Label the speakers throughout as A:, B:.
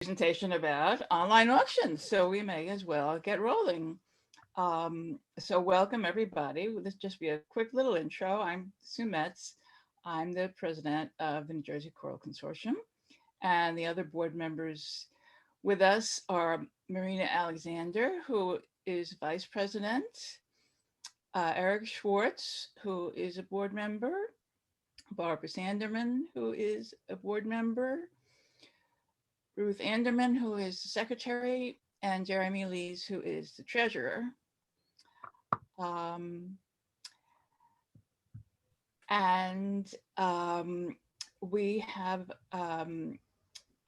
A: Presentation about online auctions, so we may as well get rolling. So welcome everybody. This just be a quick little intro. I'm Sue Metz. I'm the president of the New Jersey Choral Consortium, and the other board members with us are Marina Alexander, who is vice president, Eric Schwartz, who is a board member, Barbara Sanderman, who is a board member, Ruth Anderman, who is the secretary, and Jeremy Lees, who is the treasurer. We have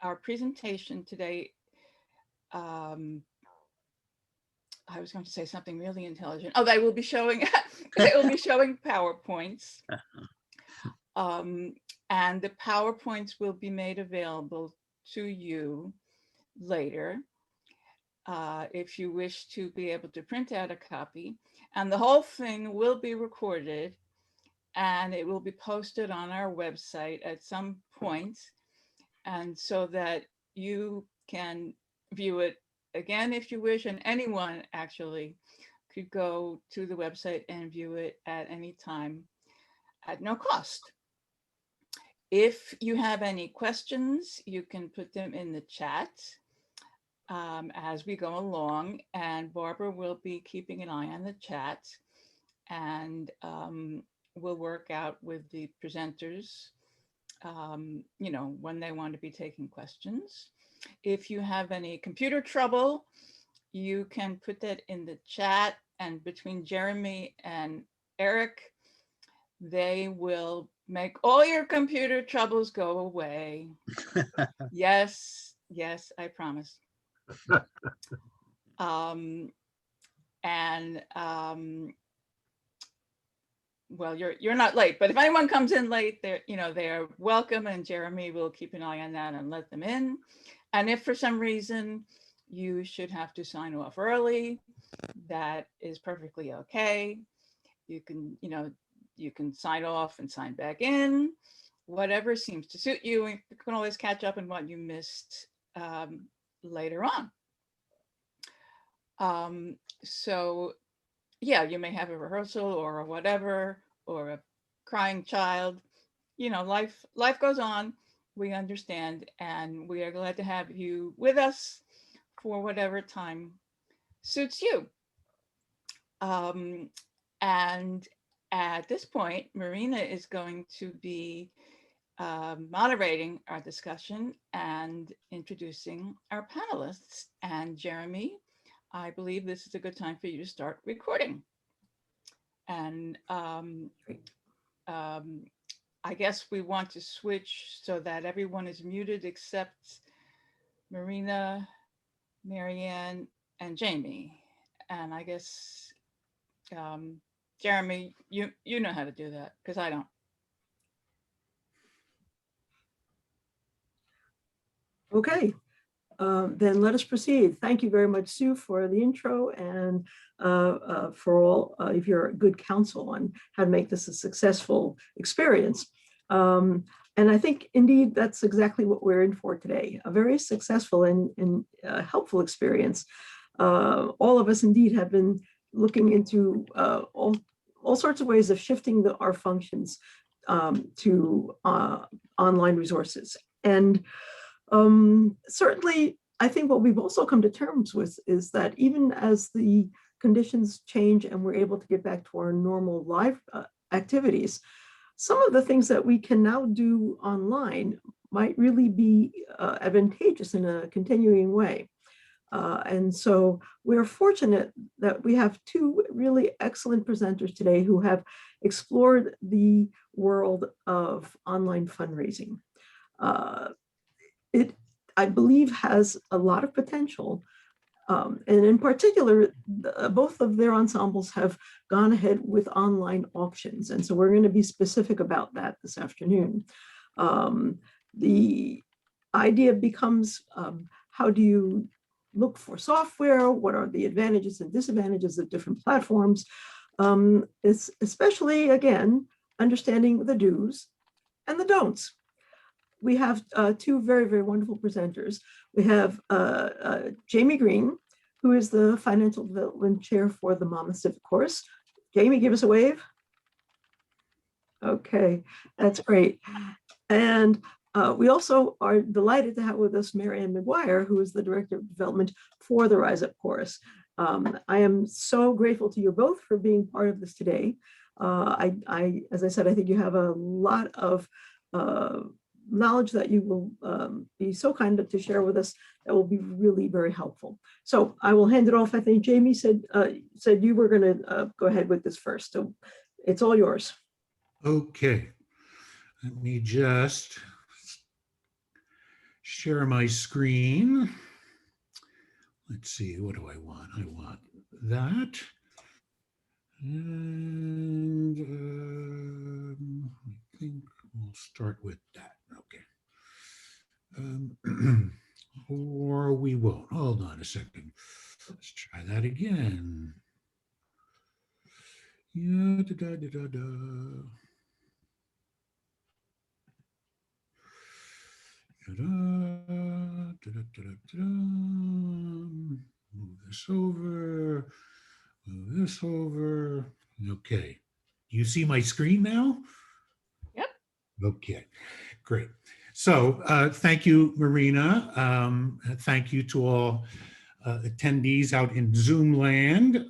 A: our presentation today. I was going to say something really intelligent. Oh, they will be showing they will be showing PowerPoints. And the PowerPoints will be made available to you later if you wish to be able to print out a copy. And the whole thing will be recorded and it will be posted on our website at some point, and so that you can view it again if you wish, and anyone actually could go to the website and view it at any time at no cost. If you have any questions, you can put them in the chat as we go along, and Barbara will be keeping an eye on the chat, and we'll work out with the presenters, you know, when they want to be taking questions. If you have any computer trouble, you can put that in the chat, and between Jeremy and Eric, they will make all your computer troubles go away. Yes, yes, I promise. Well, you're not late, but if anyone comes in late, they're welcome, and Jeremy will keep an eye on that and let them in. And if for some reason you should have to sign off early, that is perfectly okay. You can sign off and sign back in, whatever seems to suit you. You can always catch up on what you missed later on. So yeah, you may have a rehearsal or whatever, or a crying child. You know, life goes on. We understand, and we are glad to have you with us for whatever time suits you. And at this point, Marina is going to be moderating our discussion and introducing our panelists. And Jeremy, I believe this is a good time for you to start recording. And I guess we want to switch so that everyone is muted except Marina, Maryann, and Jamie. And I guess, Jeremy, you know how to do that, because I don't.
B: Okay, then let us proceed. Thank you very much, Sue, for the intro, and for all of your good counsel on how to make this a successful experience. And I think, indeed, that's exactly what we're in for today, a very successful and helpful experience. All of us, indeed, have been looking into all sorts of ways of shifting our functions to online resources. And certainly, I think what we've also come to terms with is that even as the conditions change and we're able to get back to our normal live activities, some of the things that we can now do online might really be advantageous in a continuing way. And so we're fortunate that we have two really excellent presenters today who have explored the world of online fundraising. It, I believe, has a lot of potential. And in particular, both of their ensembles have gone ahead with online auctions. And so we're going to be specific about that this afternoon. The idea becomes, how do you look for software? What are the advantages and disadvantages of different platforms? It's especially, again, understanding the do's and the don'ts. we have two very, very wonderful presenters. We have Jamie Green, who is the Financial Development Chair for the Monmouth Civic Course. Jamie, give us a wave. Okay, that's great. And we also are delighted to have with us Maryann McGuire, who is the Director of Development for the Rise Up Course. I am so grateful to you both for being part of this today. As I said, I think you have a lot of knowledge that you will be so kind to share with us that will be really very helpful. So I will hand it off. I think Jamie said you were going to go ahead with this first. So it's all yours.
C: Okay, let me just share my screen. Let's see, what do I want? I want that. And I think we'll start with that. Okay. Or we won't. Hold on a second. Let's try that again. Yeah, da, da, da, da, da. Move this over, move this over. Okay. You see my screen now?
A: Yep.
C: Okay, great. So thank you, Marina. Thank you to all attendees out in Zoom land.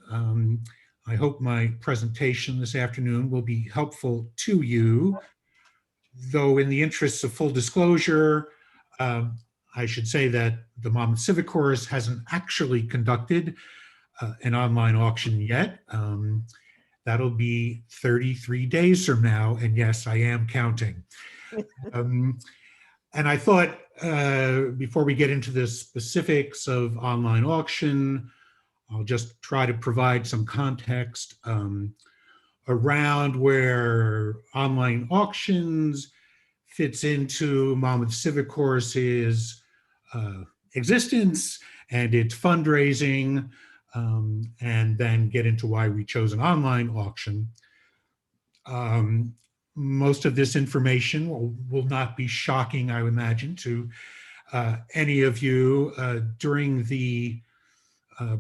C: I hope my presentation this afternoon will be helpful to you. Though in the interests of full disclosure, I should say that the Monmouth Civic Course hasn't actually conducted an online auction yet. That'll be 33 days from now, and yes, I am counting. And I thought before we get into the specifics of online auction, I'll just try to provide some context around where online auctions fits into Monmouth Civic Course's existence and its fundraising, and then get into why we chose an online auction. Most of this information will not be shocking, I would imagine, to any of you. During the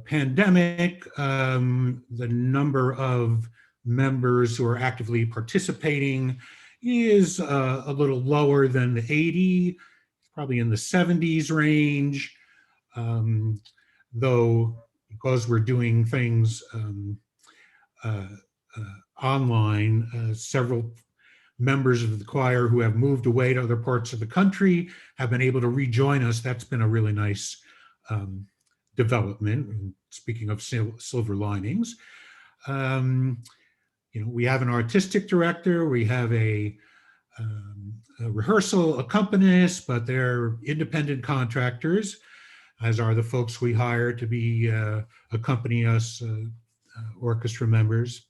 C: pandemic, the number of members who are actively participating is a little lower than the 80, probably in the 70s range, though because we're doing things online, several members of the choir who have moved away to other parts of the country have been able to rejoin us. That's been a really nice development. Speaking of silver linings, you know, we have an artistic director, we have a rehearsal accompanist, but they're independent contractors, as are the folks we hire to be accompany us, orchestra members.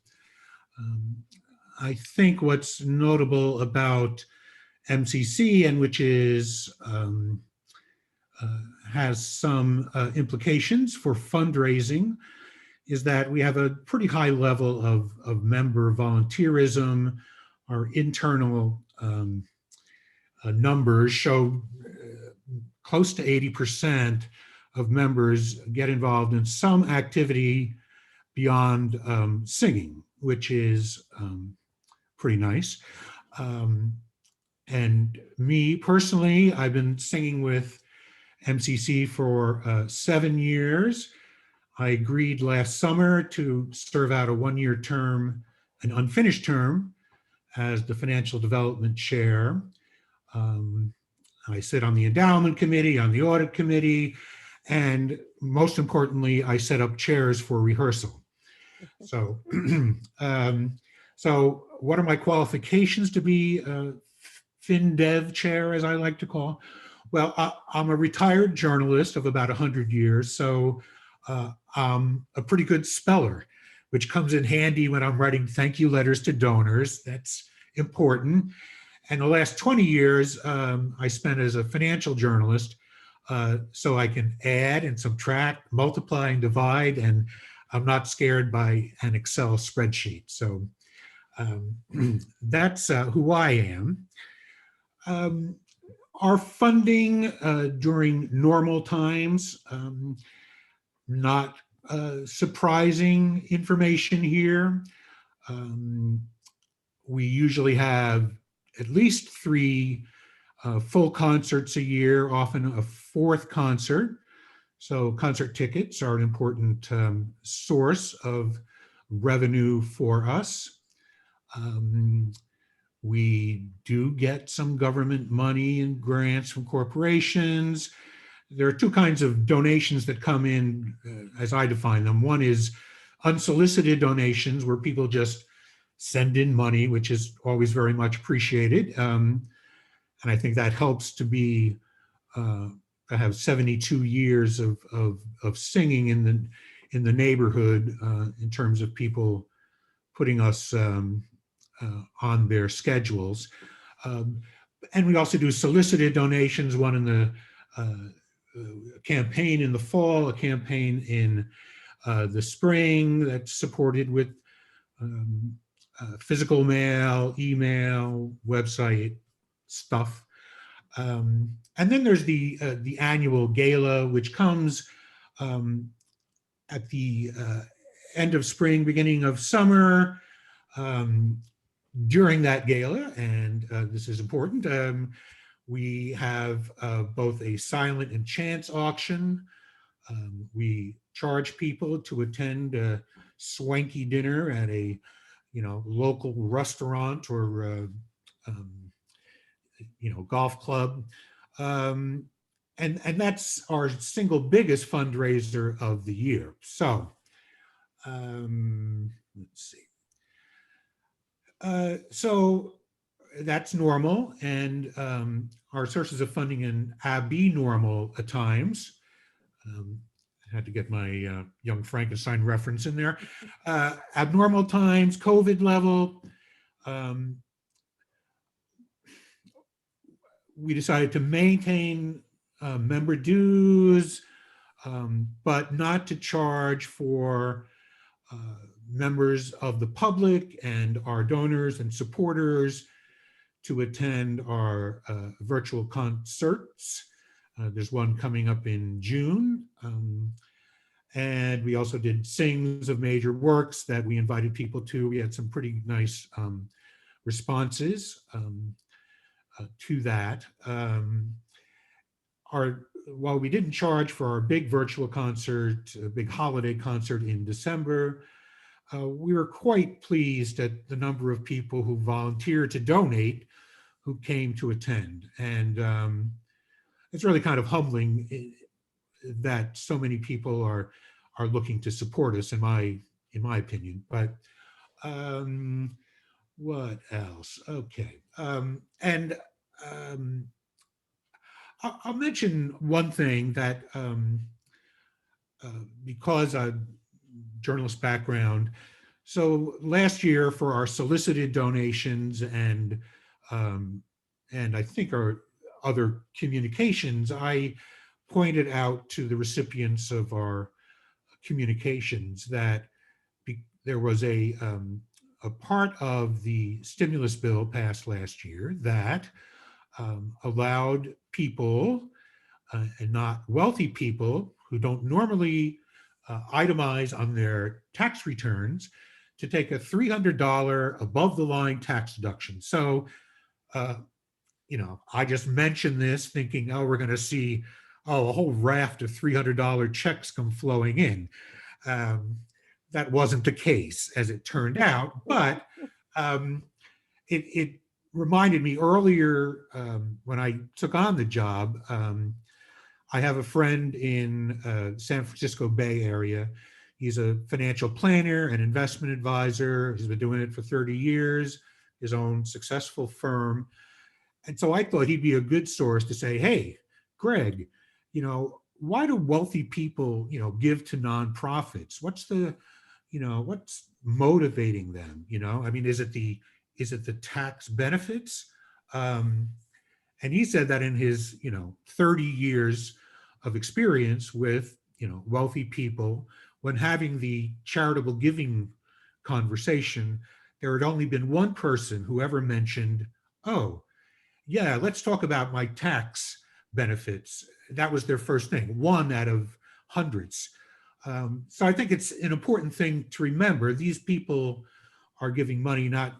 C: I think what's notable about MCC, and which is has some implications for fundraising, is that we have a pretty high level of member volunteerism. Our internal numbers show close to 80% of members get involved in some activity beyond singing, which is pretty nice. And me personally, I've been singing with MCC for 7 years. I agreed last summer to serve out a 1-year term, an unfinished term, as the Financial Development Chair. I sit on the endowment committee, on the audit committee, and most importantly, I set up chairs for rehearsal. So, so what are my qualifications to be a FinDev chair, as I like to call? Well, I'm a retired journalist of about 100 years, so I'm a pretty good speller, which comes in handy when I'm writing thank you letters to donors. That's important. And the last 20 years, I spent as a financial journalist, so I can add and subtract, multiply and divide, and I'm not scared by an Excel spreadsheet. So that's who I am. Our funding during normal times, not surprising information here. We usually have at least 3 full concerts a year, often a 4th concert. So concert tickets are an important source of revenue for us. We do get some government money and grants from corporations. There are 2 kinds of donations that come in, as I define them. One is unsolicited donations, where people just send in money, which is always very much appreciated. And I think that helps to be, I have 72 years of singing in the neighborhood in terms of people putting us on their schedules. And we also do solicited donations, one in the campaign in the fall, a campaign in the spring that's supported with physical mail, email, website stuff. And then there's the annual gala, which comes at the end of spring, beginning of summer. During that gala, and this is important, we have both a silent and chance auction. We charge people to attend a swanky dinner at a local restaurant or golf club. And that's our single biggest fundraiser of the year. So let's see. So that's normal, and our sources of funding in abnormal at times. I had to get my Young Frankenstein reference in there. Abnormal times, COVID level. We decided to maintain member dues, but not to charge for members of the public and our donors and supporters to attend our virtual concerts. There's one coming up in June. And we also did sings of major works that we invited people to. We had some pretty nice responses to that. While we didn't charge for our big virtual concert, a big holiday concert in December, we were quite pleased at the number of people who volunteered to donate, who came to attend. And it's really kind of humbling that so many people are looking to support us, in my opinion. But what else? Okay. I'll mention one thing that because I'm journalist background. So last year for our solicited donations and I think our other communications, I pointed out to the recipients of our communications that there was a part of the stimulus bill passed last year that allowed people and not wealthy people who don't normally itemize on their tax returns to take a $300 above the line tax deduction. So, I just mentioned this thinking, oh, we're going to see, a whole raft of $300 checks come flowing in. That wasn't the case, as it turned out, but it reminded me earlier when I took on the job. I have a friend in San Francisco Bay Area. He's a financial planner and investment advisor. He's been doing it for 30 years, his own successful firm. And so I thought he'd be a good source to say, hey, Greg, why do wealthy people, give to nonprofits? What's what's motivating them? I mean, is it the tax benefits? And he said that in his, 30 years of experience with, wealthy people, when having the charitable giving conversation, there had only been one person who ever mentioned, oh, yeah, let's talk about my tax benefits. That was their first thing, one out of hundreds. So I think it's an important thing to remember. These people are giving money not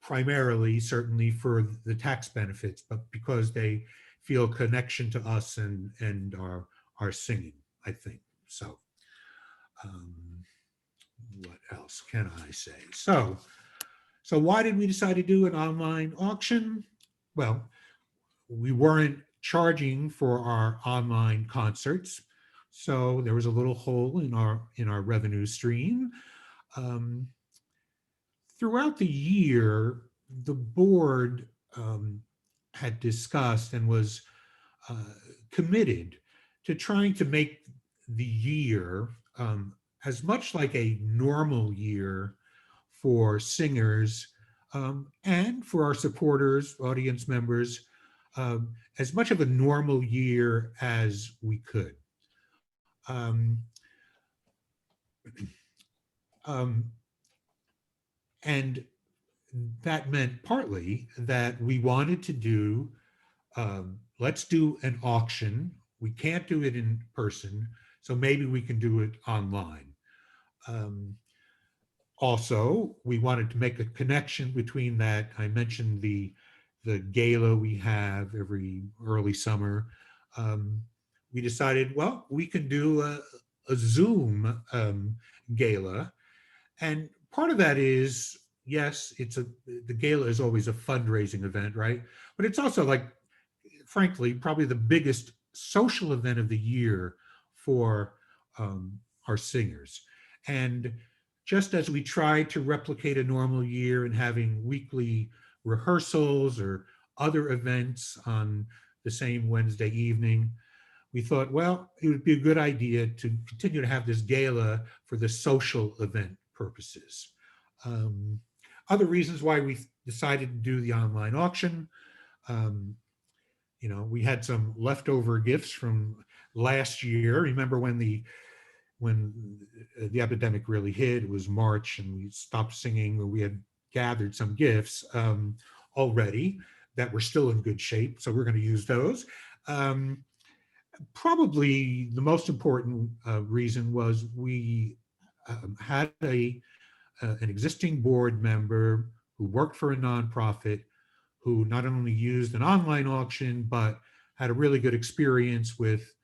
C: primarily, certainly, for the tax benefits, but because they feel connection to us and are singing, I think. So um, what else can I say? So why did we decide to do an online auction? Well, we weren't charging for our online concerts, so there was a little hole in our revenue stream. Um, Throughout the year, the board had discussed and was uh, committed to trying to make the year as much like a normal year for singers and for our supporters, audience members, as much of a normal year as we could. Um, um, and that meant partly that we wanted to do, let's do an auction. We can't do it in person, so maybe we can do it online. Also, we wanted to make a connection between that. I mentioned the gala we have every early summer. We decided, well, we can do a Zoom gala. And part of that is, yes, the gala is always a fundraising event, right? But it's also, like, frankly, probably the biggest social event of the year for our singers. And just as we try to replicate a normal year and having weekly rehearsals or other events on the same Wednesday evening, we thought, well, it would be a good idea to continue to have this gala for the social event purposes. Other reasons why we decided to do the online auction, we had some leftover gifts from last year. Remember when the epidemic really hit? It was March, and we stopped singing. We had gathered some gifts already that were still in good shape, so we're going to use those. Probably the most important reason was we had an existing board member who worked for a nonprofit who not only used an online auction, but had a really good experience with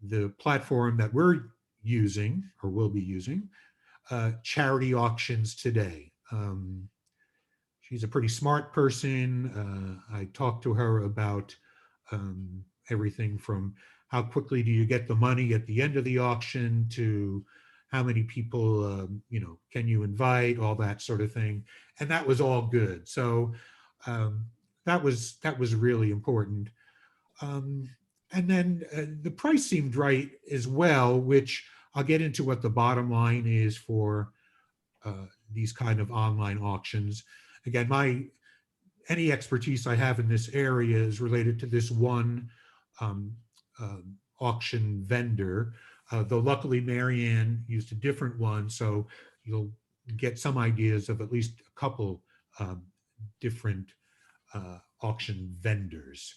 C: the platform that we're using or will be using, Charity Auctions Today. She's a pretty smart person. I talked to her about everything from how quickly do you get the money at the end of the auction to how many people can you invite, all that sort of thing, and that was all good. So that was really important. And then the price seemed right as well, which I'll get into what the bottom line is for these kind of online auctions. Again, any expertise I have in this area is related to this one auction vendor, though luckily Maryann used a different one, so you'll get some ideas of at least a couple different auction vendors.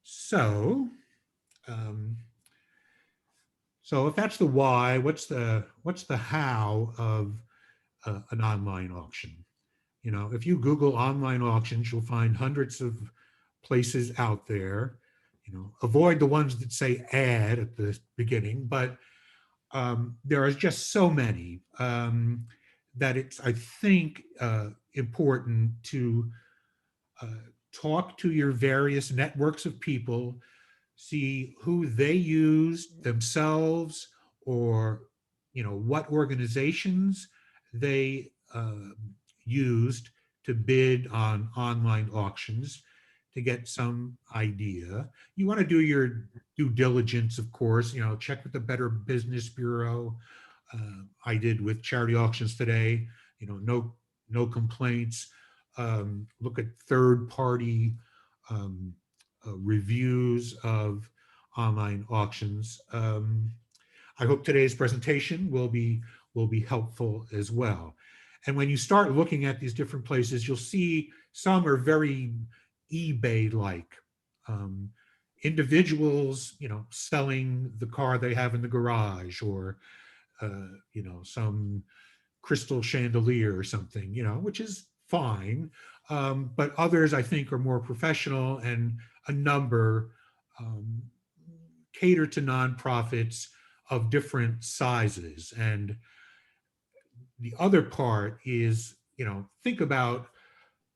C: So if that's the why, what's the how of an online auction? If you Google online auctions, you'll find hundreds of places out there. Avoid the ones that say ad at the beginning, but there are just so many that it's, I think, important to talk to your various networks of people, see who they use themselves, or what organizations they used to bid on online auctions to get some idea. You want to do your due diligence, of course, check with the Better Business Bureau. I did with Charity Auctions Today, no complaints. Look at third-party reviews of online auctions. I hope today's presentation will be helpful as well. And when you start looking at these different places, you'll see Some are very eBay-like. Individuals, selling the car they have in the garage, or, some crystal chandelier or something, which is fine. But others, I think, are more professional, and a number cater to nonprofits of different sizes. And the other part is, think about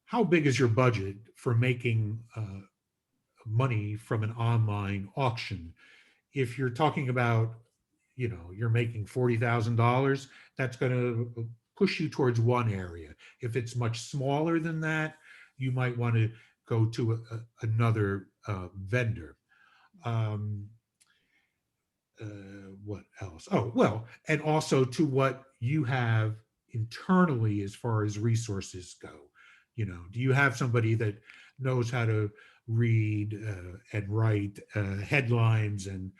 C: how big is your budget for making money from an online auction. If you're talking about, you're making $40,000, that's going to push you towards one area. If it's much smaller than that, you might want to go to another vendor. What else? Oh, well, and also to what you have internally as far as resources go. Do you have somebody that knows how to read and write headlines and,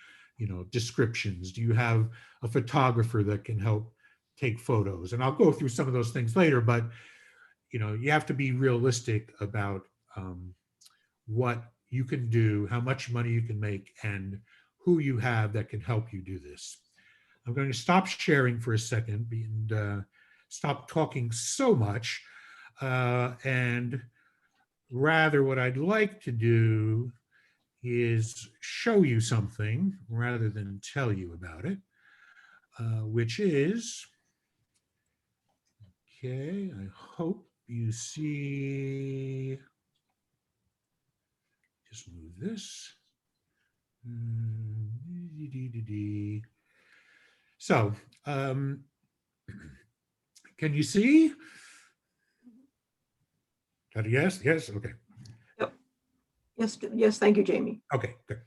C: descriptions? Do you have a photographer that can help take photos? And I'll go through some of those things later, but, you have to be realistic about what you can do, how much money you can make, and who you have that can help you do this. I'm going to stop sharing for a second and stop talking so much. And rather, what I'd like to do is show you something rather than tell you about it, which is, okay, I hope you see, just move this. So, can you see? Yes, yes, okay.
B: Yep. Yes, thank you, Jamie.
C: Okay, good.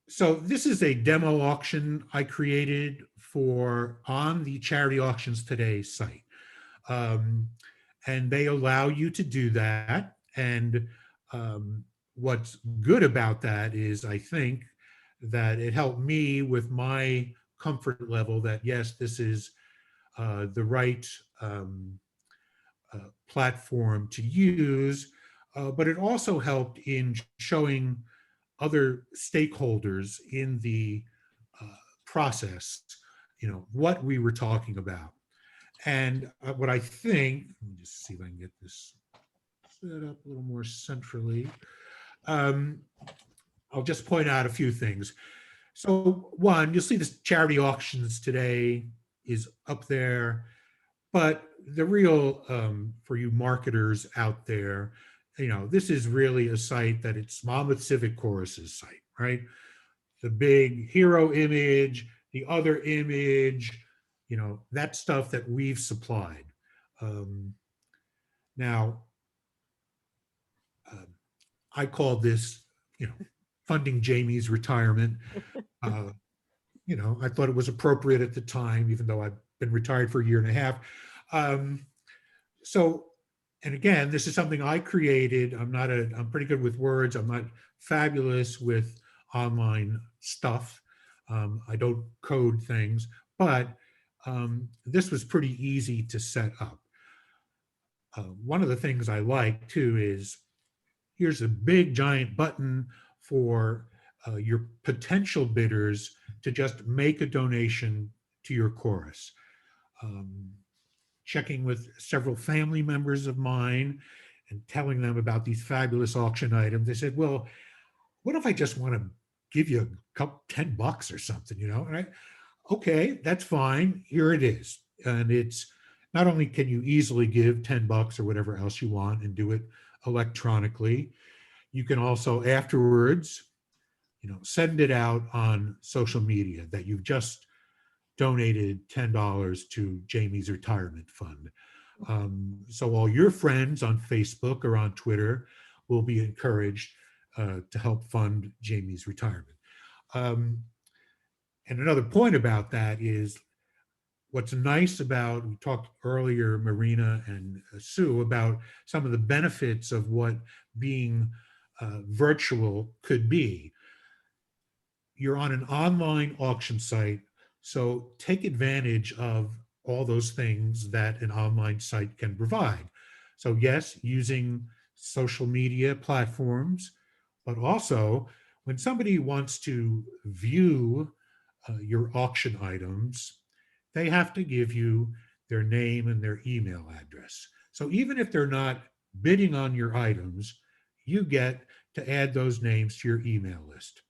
C: So this is a demo auction I created on the Charity Auctions Today site. And they allow you to do that. And what's good about that is, I think, that it helped me with my comfort level that, yes, this is the right platform to use, but it also helped in showing other stakeholders in the process, what we were talking about. And what I think, let me just see if I can get this set up a little more centrally. I'll just point out a few things. So one, you'll see this Charity Auctions Today is up there, but the real, for you marketers out there, this is really a site that it's Monmouth Civic Chorus's site, right? The big hero image, the other image, that stuff that we've supplied. Now, I call this, funding Jamie's retirement. I thought it was appropriate at the time, even though I've been retired for a year and a half. So, and again, this is something I created. I'm pretty good with words. I'm not fabulous with online stuff. I don't code things, but this was pretty easy to set up. One of the things I like too is, here's a big giant button for your potential bidders to just make a donation to your chorus. Checking with several family members of mine and telling them about these fabulous auction items. They said, well, what if I just want to give you a couple, $10 or something, And okay, that's fine. Here it is. And it's not only can you easily give $10 or whatever else you want and do it electronically, you can also afterwards, send it out on social media that you've just donated $10 to Jamie's retirement fund. So all your friends on Facebook or on Twitter will be encouraged to help fund Jamie's retirement. And another point about that is, what's nice about, we talked earlier, Marina and Sue, about some of the benefits of what being virtual could be. You're on an online auction site, so take advantage of all those things that an online site can provide. So yes, using social media platforms, but also when somebody wants to view your auction items, they have to give you their name and their email address. So even if they're not bidding on your items, you get to add those names to your email list.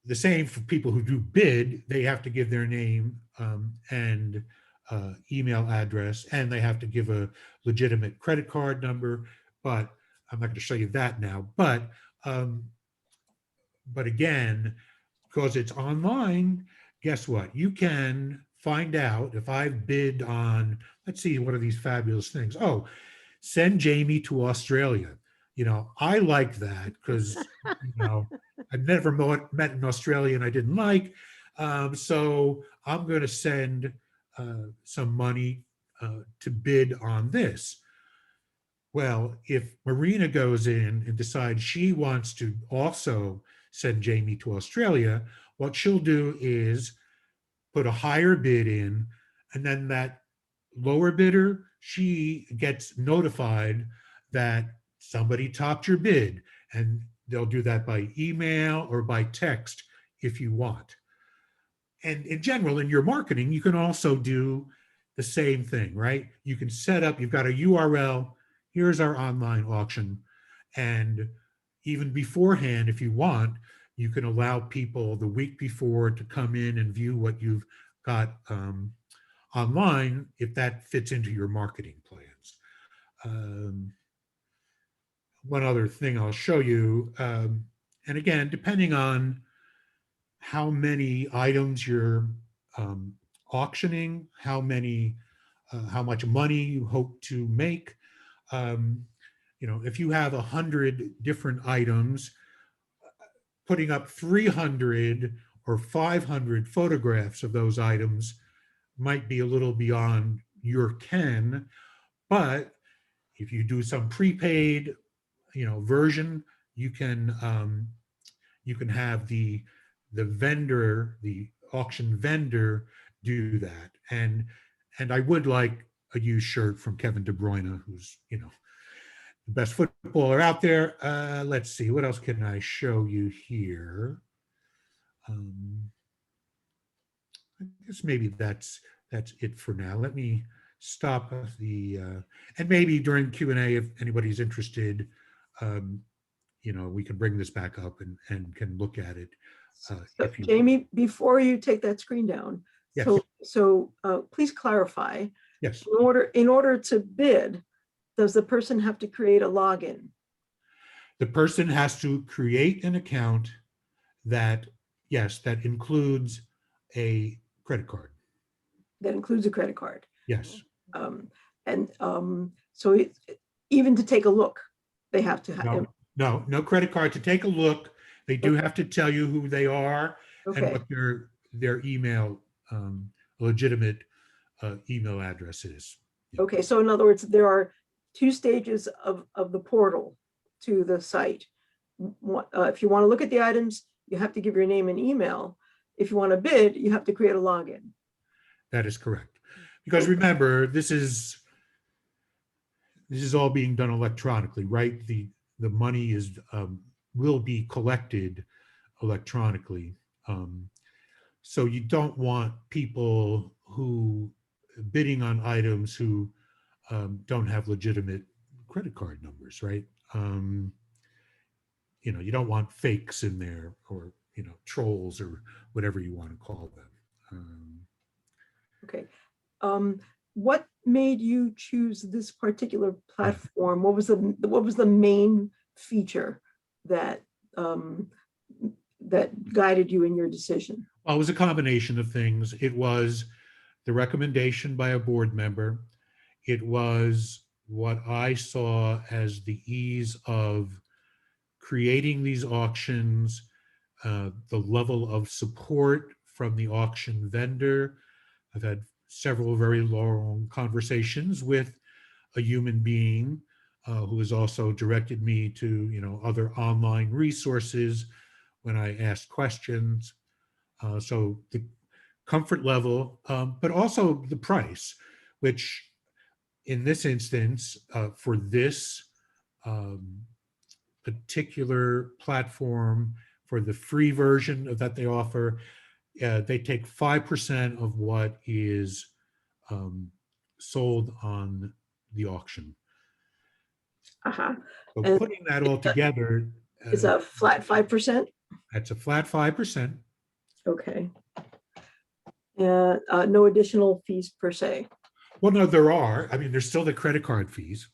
C: The same for people who do bid, they have to give their name and email address, and they have to give a legitimate credit card number, but I'm not going to show you that now. But again, because it's online, guess what? You can find out if I've bid on, let's see, what are these fabulous things? Oh, send Jamie to Australia. You know, I like that because, you know, I've never met an Australian I didn't like. So I'm going to send some money to bid on this. Well, if Marina goes in and decides she wants to also send Jamie to Australia, what she'll do is put a higher bid in, and then that lower bidder, she gets notified that somebody topped your bid, and they'll do that by email or by text if you want. And in general, in your marketing, you can also do the same thing, right? You can set up, you've got a URL, here's our online auction. And even beforehand, if you want, you can allow people the week before to come in and view what you've got online, if that fits into your marketing plans. One other thing I'll show you, and again, depending on how many items you're auctioning, how much money you hope to make. You know, if you have 100 different items, putting up 300 or 500 photographs of those items might be a little beyond your ken, but if you do some prepaid, you know, version, you can have the vendor, the auction vendor, do that. And I would like a used shirt from Kevin De Bruyne, who's, you know, the best footballer out there. Let's see, what else can I show you here? I guess maybe that's it for now. Let me stop the and maybe during Q&A, if anybody's interested, you know, we can bring this back up and can look at it.
B: So, Jamie, before you take that screen down,
C: yes.
B: so please clarify.
C: Yes.
B: In order to bid, does the person have to create a login?
C: The person has to create an account that, yes, that includes a credit card.
B: That includes a credit card.
C: Yes.
B: So even to take a look, they have to have.
C: No credit card to take a look. They do have to tell you who they are and what their email, legitimate email address is. Yeah.
B: Okay, so in other words, there are two stages of the portal to the site. If you want to look at the items, you have to give your name and email. If you want to bid, you have to create a login.
C: That is correct. Because remember, this is all being done electronically, right? The money is will be collected electronically. So you don't want people who bidding on items who don't have legitimate credit card numbers, right? You know, you don't want fakes in there, or, you know, trolls or whatever you want to call them.
B: Okay. What made you choose this particular platform? What was the main feature that that guided you in your decision?
C: Well, it was a combination of things. It was the recommendation by a board member. It was what I saw as the ease of creating these auctions, the level of support from the auction vendor. I've had several very long conversations with a human being who has also directed me to, you know, other online resources when I asked questions. So the comfort level, but also the price, which in this instance, for this particular platform, for the free version that they offer, they take 5% of what is sold on the auction.
B: Uh-huh.
C: So
B: And
C: putting that all together,
B: it's a flat 5%?
C: that's a flat 5%.
B: Okay. And no additional fees per se.
C: Well, no, there are. I mean, there's still the credit card fees.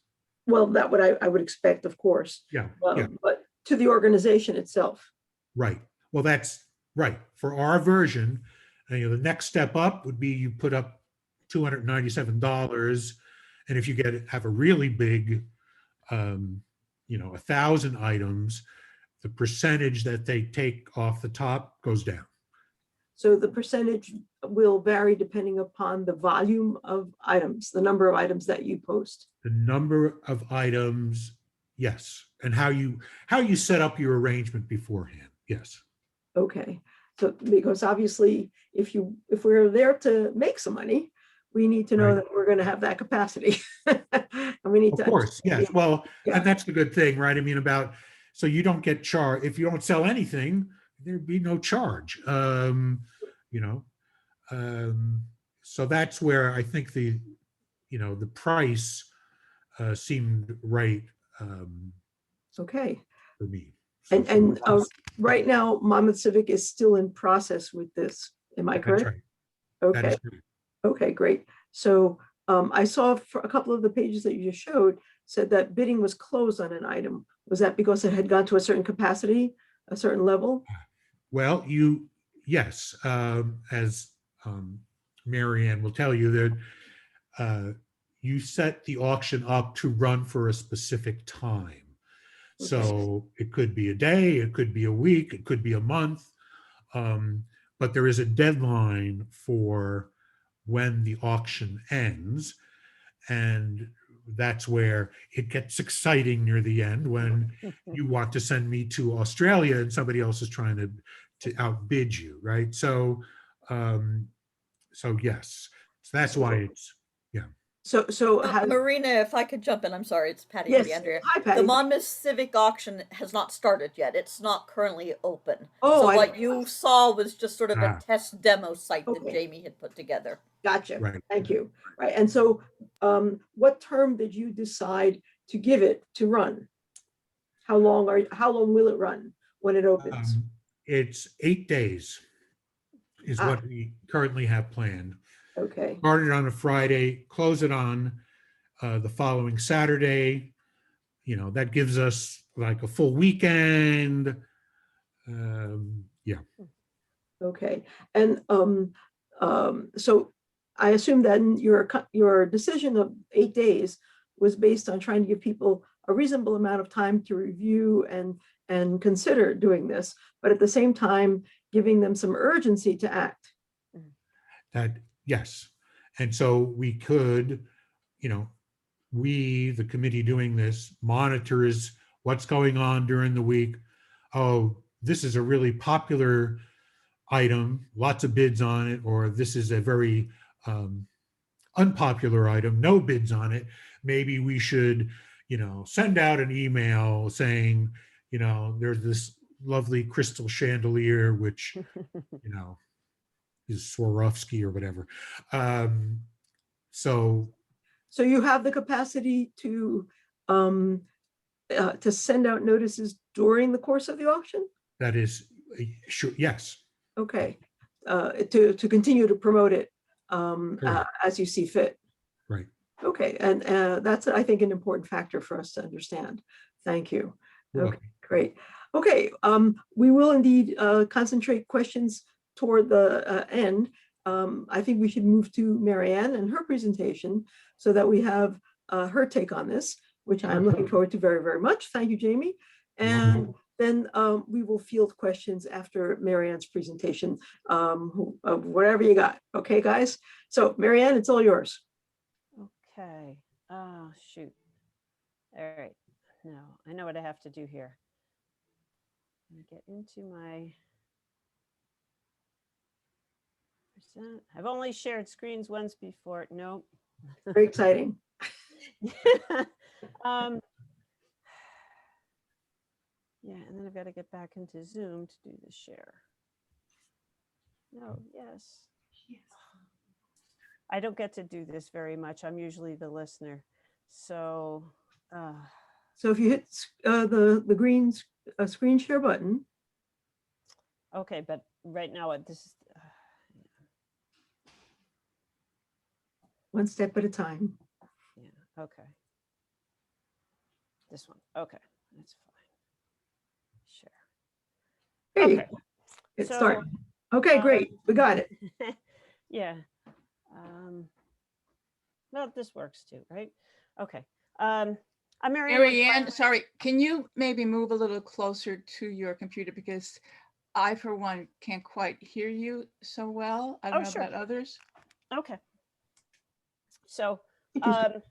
B: Well, that what I would expect, of course.
C: Yeah,
B: But to the organization itself.
C: right. Well, that's right. For our version, the next step up would be you put up $297, and if you have a really big, 1,000 items, the percentage that they take off the top goes down.
B: So the percentage will vary depending upon the volume of items, the number of items that you post.
C: The number of items, yes, and how you set up your arrangement beforehand, yes.
B: Okay, so because obviously, if we're there to make some money, we need to know
C: Right.
B: that we're going to have that capacity, and we need
C: Of
B: to.
C: course, yes. Well,
B: Yeah.
C: and that's the good thing, right? I mean, so you don't get charged if you don't sell anything. There'd be no charge. So that's where I think the price seemed right
B: Okay,
C: for me.
B: and right now, Monmouth Civic is still in process with this. Am I
C: That's
B: correct?
C: right. That
B: Okay.
C: is correct.
B: Okay, great. So I saw for a couple of the pages that you just showed said that bidding was closed on an item. Was that because it had gone to a certain capacity, a certain level?
C: Well, yes, as Maryann will tell you, that you set the auction up to run for a specific time. So it could be a day, it could be a week, it could be a month, but there is a deadline for when the auction ends. And that's where it gets exciting near the end, when you want to send me to Australia and somebody else is trying to outbid you, right? So yes, so that's why it's, yeah.
B: So has,
D: Marina, if I could jump in, I'm sorry, it's Patty
B: yes,
D: DeAndrea.
B: hi Patty.
D: The Monmouth Civic auction has not started yet. It's not currently open.
B: Oh,
D: so what you saw was just sort of a
C: Ah.
D: test demo site that
B: Okay.
D: Jamie had put together.
B: Gotcha.
C: Right.
B: Thank you. Right. And so what term did you decide to give it to run? How long will it run when it opens?
C: It's 8 days is what we currently have planned.
B: Okay.
C: Started on a Friday, close it on the following Saturday. That gives us like a full weekend. Yeah.
B: Okay. And so I assume then your decision of 8 days was based on trying to give people a reasonable amount of time to review and consider doing this, but at the same time giving them some urgency to act.
C: Yes. And so we could, the committee doing this, monitors what's going on during the week. Oh, this is a really popular item, lots of bids on it, or this is a very unpopular item, no bids on it. Maybe we should, send out an email saying, there's this lovely crystal chandelier, which, is Swarovski or whatever. So
B: you have the capacity to send out notices during the course of the auction?
C: that is, sure, yes.
B: Okay, to continue to promote it as you see fit.
C: Right.
B: Okay, and that's, I think, an important factor for us to understand. Thank you. Okay, great. Okay, we will indeed concentrate questions toward the end. I think we should move to Maryann and her presentation so that we have her take on this, which I'm looking forward to very, very much. Thank you, Jamie. And then we will field questions after Maryann's presentation, whatever you got. Okay, guys? So Maryann, it's all yours.
E: Okay. Oh, shoot. All right. Now I know what I have to do here. Let me get into my present. I've only shared screens once before. Nope.
B: Very exciting.
E: um, yeah, and then I've got to get back into Zoom to do the share. No, yes. I don't get to do this very much. I'm usually the listener. So,
B: So if you hit the green screen share button,
E: okay, but right now this is,
B: one step at a time.
E: yeah, okay. This one, okay, that's fine. Share.
B: There you
E: Okay.
B: go. It
E: So,
B: started. Okay, great. We got it.
E: yeah. Well, this works too, right? Okay. I'm Maryann.
A: Maryann, sorry, can you maybe move a little closer to your computer because I, for one, can't quite hear you so well. I don't know
E: sure.
A: about others.
E: Okay. So,
B: You can-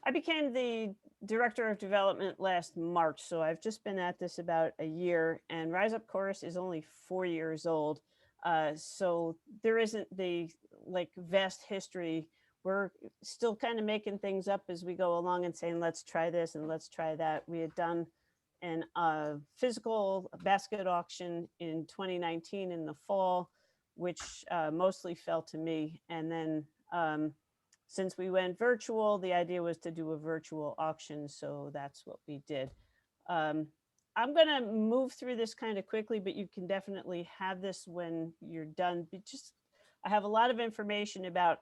E: I became the director of development last March, so I've just been at this about a year, and Rise Up Chorus is only 4 years old. So there isn't the like vast history. We're still kind of making things up as we go along and saying, let's try this and let's try that. We had done an physical basket auction in 2019 in the fall, which mostly fell to me. And then since we went virtual, the idea was to do a virtual auction. So that's what we did. I'm going to move through this kind of quickly, but you can definitely have this when you're done. But just, I have a lot of information about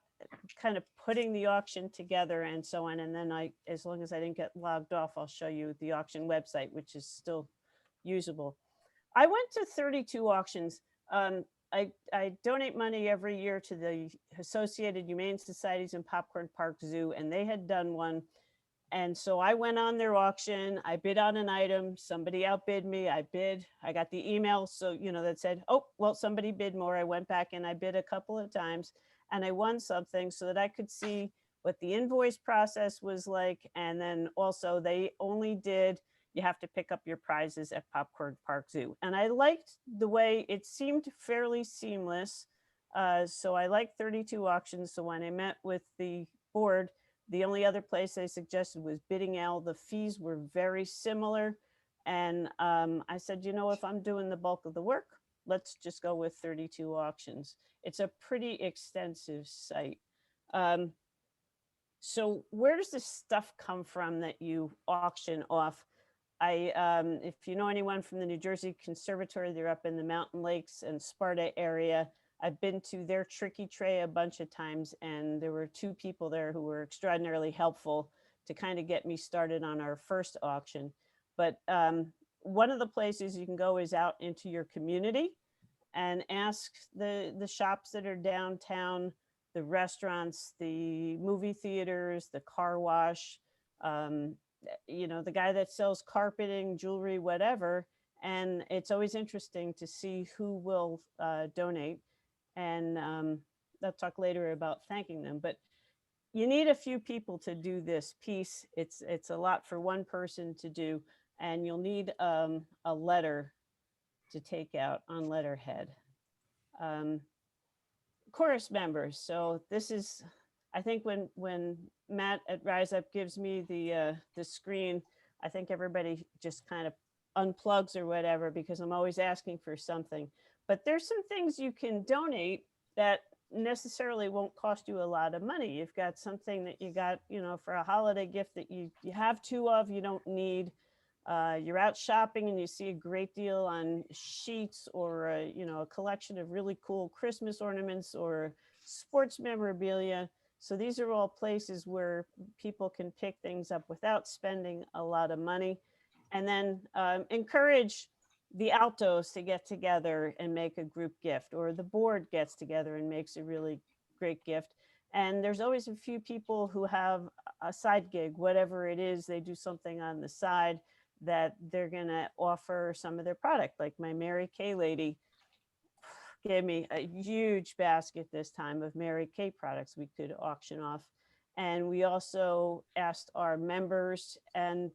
E: kind of putting the auction together and so on. And then as long as I didn't get logged off, I'll show you the auction website, which is still usable. I went to 32 auctions. I donate money every year to the Associated Humane Societies and Popcorn Park Zoo, and they had done one. And so I went on their auction. I bid on an item. Somebody outbid me. I bid. I got the email, so that said, oh, well, somebody bid more. I went back and I bid a couple of times, and I won something so that I could see what the invoice process was like. And then also they only did, you have to pick up your prizes at Popcorn Park Zoo. And I liked the way it seemed fairly seamless. So I liked 32 auctions. So when I met with the board, the only other place they suggested was Bidding Owl. The fees were very similar. And I said, if I'm doing the bulk of the work, let's just go with 32 auctions. It's a pretty extensive site. So where does this stuff come from that you auction off? If you know anyone from the New Jersey Conservatory, they're up in the Mountain Lakes and Sparta area. I've been to their tricky tray a bunch of times, and there were 2 people there who were extraordinarily helpful to kind of get me started on our first auction. But one of the places you can go is out into your community and ask the shops that are downtown, the restaurants, the movie theaters, the car wash, the guy that sells carpeting, jewelry, whatever. And it's always interesting to see who will donate. And I'll talk later about thanking them. But you need a few people to do this piece. It's a lot for one person to do. And you'll need a letter to take out on letterhead. Chorus members. So this is, I think when Matt at Rise Up gives me the screen, I think everybody just kind of unplugs or whatever, because I'm always asking for something. But there's some things you can donate that necessarily won't cost you a lot of money. You've got something that you got, for a holiday gift that you have 2 of, you don't need. You're out shopping and you see a great deal on sheets or a collection of really cool Christmas ornaments or sports memorabilia. So these are all places where people can pick things up without spending a lot of money. And then encourage the altos to get together and make a group gift, or the board gets together and makes a really great gift. And there's always a few people who have a side gig, whatever it is, they do something on the side that they're gonna offer some of their product. Like my Mary Kay lady gave me a huge basket this time of Mary Kay products we could auction off. And we also asked our members and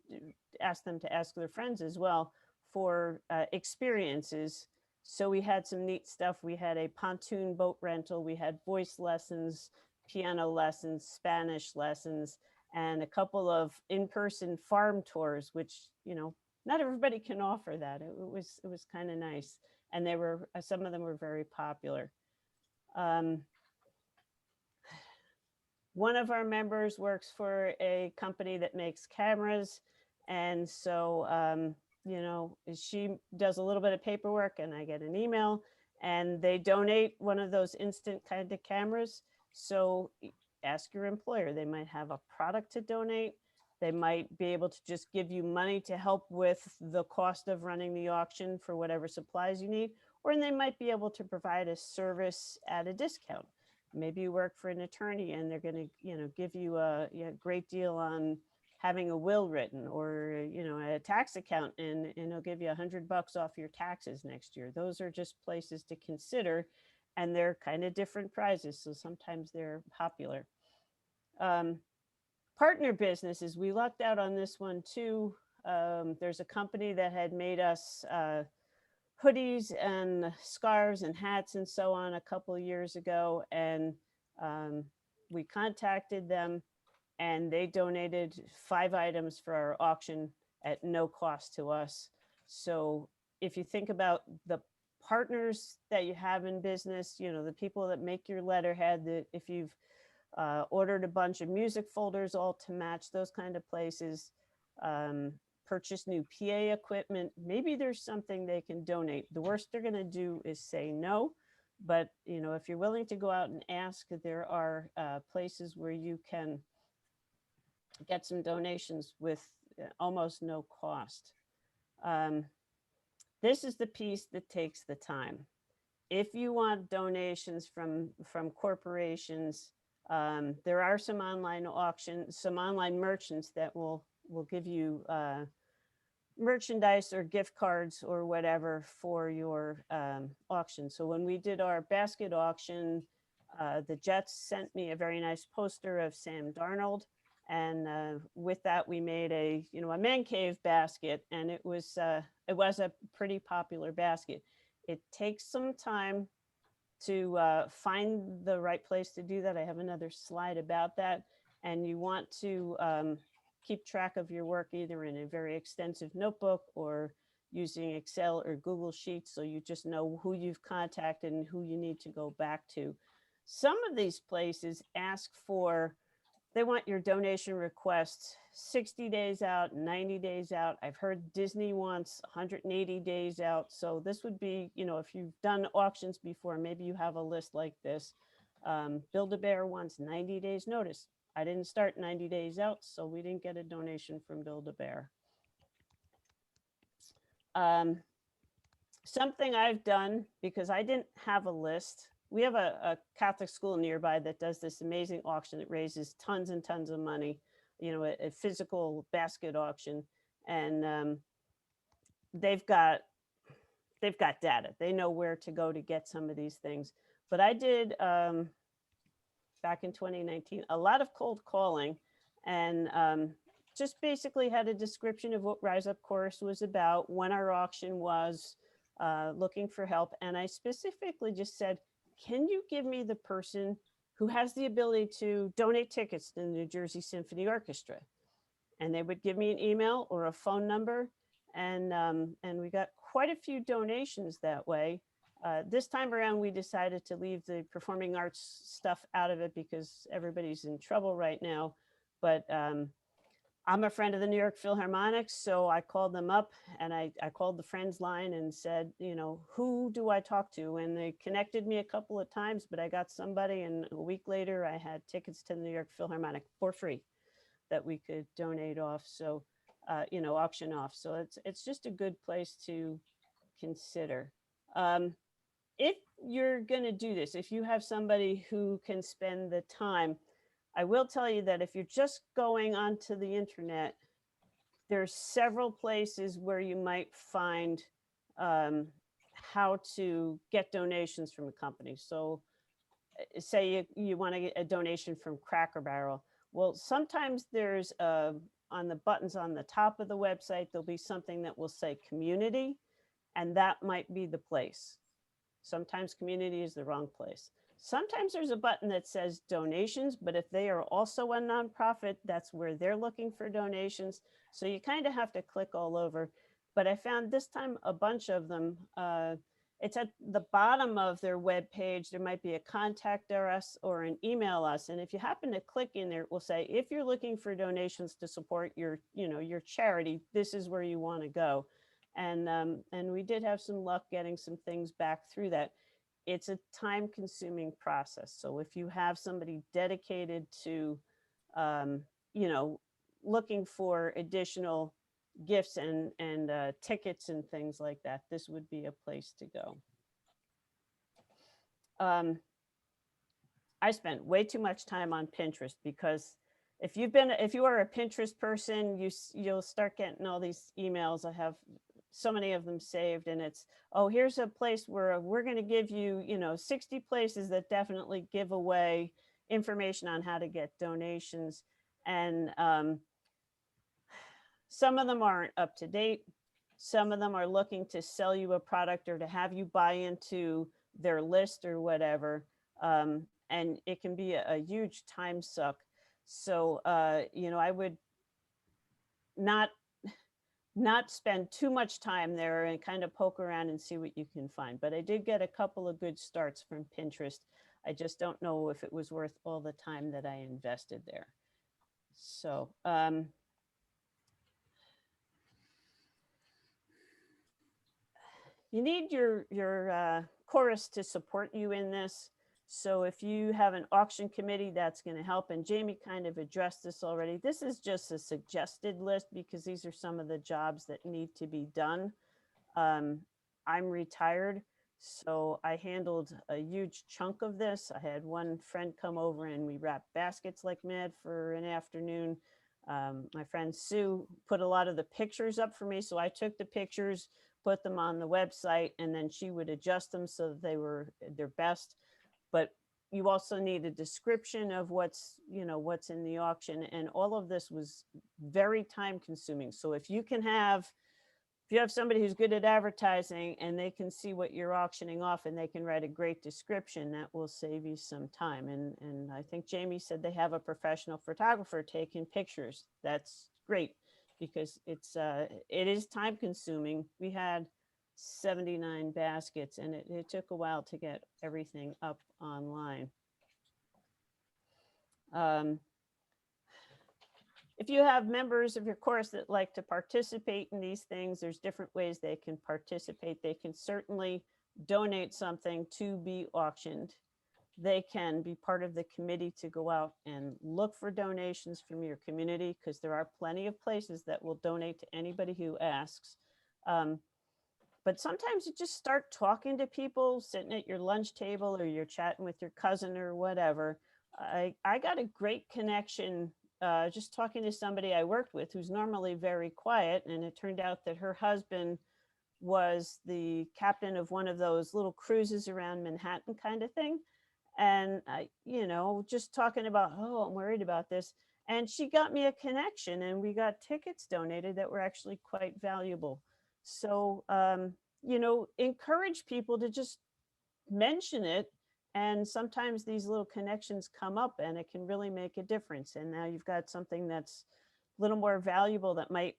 E: asked them to ask their friends as well for experiences. So we had some neat stuff. We had a pontoon boat rental. We had voice lessons. piano lessons, Spanish lessons, and a couple of in-person farm tours, which, you know, not everybody can offer that. It was kind of nice. And they were, some of them were very popular. One of our members works for a company that makes cameras. And so, you know, she does a little bit of paperwork and I get an email and they donate one of those instant kind of cameras. So ask your employer, they might have a product to donate. They might be able to just give you money to help with the cost of running the auction for whatever supplies you need, or they might be able to provide a service at a discount. Maybe you work for an attorney and they're going to, you know, give you a great deal on having a will written, or, you know, a tax account, and it'll give you $100 off your taxes next year. Those are just places to consider, and they're kind of different prizes. So sometimes they're popular. Partner businesses, we lucked out on this one too. There's a company that had made us hoodies and scarves and hats and so on a couple of years ago. And we contacted them and they donated 5 items for our auction at no cost to us. So if you think about the partners that you have in business, you know, the people that make your letterhead, that if you've ordered a bunch of music folders all to match, those kind of places, purchase new PA equipment, maybe there's something they can donate. The worst they're going to do is say no. But, you know, if you're willing to go out and ask, there are places where you can get some donations with almost no cost. This is the piece that takes the time. If you want donations from corporations, there are some online auctions, some online merchants that will give you merchandise or gift cards or whatever for your auction. So when we did our basket auction, the Jets sent me a very nice poster of Sam Darnold. And with that, we made a man cave basket, and it was a pretty popular basket. It takes some time to find the right place to do that. I have another slide about that. And you want to keep track of your work either in a very extensive notebook or using Excel or Google Sheets, so you just know who you've contacted and who you need to go back to. Some of these places ask for, they want your donation request 60 days out, 90 days out. I've heard Disney wants 180 days out. So this would be, you know, if you've done auctions before, maybe you have a list like this. Build-A-Bear wants 90 days notice. I didn't start 90 days out, so we didn't get a donation from Build-A-Bear. Something I've done, because I didn't have a list, we have a Catholic school nearby that does this amazing auction that raises tons and tons of money, you know, a physical basket auction. And they've got data. They know where to go to get some of these things. But I did, back in 2019, a lot of cold calling, and just basically had a description of what Rise Up Chorus was about, when our auction was, looking for help. And I specifically just said, can you give me the person who has the ability to donate tickets to the New Jersey Symphony Orchestra? And they would give me an email or a phone number. And we got quite a few donations that way. This time around, we decided to leave the performing arts stuff out of it because everybody's in trouble right now. But I'm a friend of the New York Philharmonic, so I called them up and I called the friends line and said, you know, who do I talk to? And they connected me a couple of times, but I got somebody, and a week later I had tickets to the New York Philharmonic for free that we could donate off. So, you know, auction off. So it's just a good place to consider. If you're going to do this, if you have somebody who can spend the time, I will tell you that if you're just going onto the internet, there's several places where you might find how to get donations from a company. So say you want to get a donation from Cracker Barrel. Well, sometimes there's on the buttons on the top of the website, there'll be something that will say community, and that might be the place. Sometimes community is the wrong place. Sometimes there's a button that says donations, but if they are also a nonprofit, that's where they're looking for donations. So you kind of have to click all over. But I found this time a bunch of them. It's at the bottom of their web page. There might be a contact us or an email us. And if you happen to click in there, it will say, if you're looking for donations to support your, your charity, this is where you want to go. And we did have some luck getting some things back through that. It's a time-consuming process. So if you have somebody dedicated to, looking for additional gifts and tickets and things like that, this would be a place to go. I spent way too much time on Pinterest because if you are a Pinterest person, you'll start getting all these emails. I have so many of them saved, and it's, oh, here's a place where we're going to give you, 60 places that definitely give away information on how to get donations. And some of them aren't up to date. Some of them are looking to sell you a product or to have you buy into their list or whatever. And it can be a huge time suck. So, I would not spend too much time there and kind of poke around and see what you can find. But I did get a couple of good starts from Pinterest. I just don't know if it was worth all the time that I invested there. So, you need your chorus to support you in this. So if you have an auction committee, that's going to help. And Jamie kind of addressed this already. This is just a suggested list because these are some of the jobs that need to be done. I'm retired, so I handled a huge chunk of this. I had one friend come over and we wrapped baskets like mad for an afternoon. My friend Sue put a lot of the pictures up for me. So I took the pictures, put them on the website, and then she would adjust them so that they were their best. But you also need a description of what's in the auction. And all of this was very time consuming. So if you have somebody who's good at advertising and they can see what you're auctioning off and they can write a great description, that will save you some time. And I think Jamie said they have a professional photographer taking pictures. That's great because it is time consuming. We had 79 baskets and it took a while to get everything up online. If you have members of your chorus that like to participate in these things, there's different ways they can participate. They can certainly donate something to be auctioned. They can be part of the committee to go out and look for donations from your community because there are plenty of places that will donate to anybody who asks. But sometimes you just start talking to people sitting at your lunch table or you're chatting with your cousin or whatever. I got a great connection just talking to somebody I worked with who's normally very quiet. And it turned out that her husband was the captain of one of those little cruises around Manhattan kind of thing. And, just talking about, oh, I'm worried about this. And she got me a connection and we got tickets donated that were actually quite valuable. So, encourage people to just mention it. And sometimes these little connections come up and it can really make a difference. And now you've got something that's a little more valuable that might,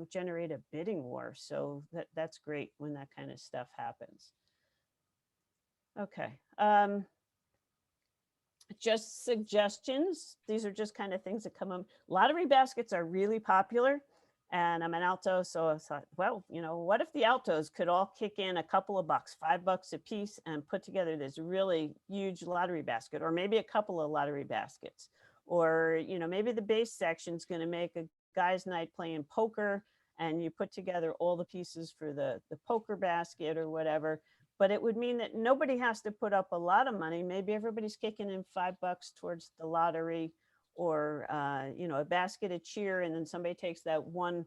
E: generate a bidding war. So that's great when that kind of stuff happens. Okay. Just suggestions. These are just kind of things that come up. Lottery baskets are really popular. And I'm an alto, so I thought, well, what if the altos could all kick in a couple of bucks, $5 a piece, and put together this really huge lottery basket, or maybe a couple of lottery baskets, or maybe the bass section's going to make a guys' night playing poker, and you put together all the pieces for the poker basket or whatever. But it would mean that nobody has to put up a lot of money. Maybe everybody's kicking in $5 towards the lottery, or a basket of cheer, and then somebody takes that one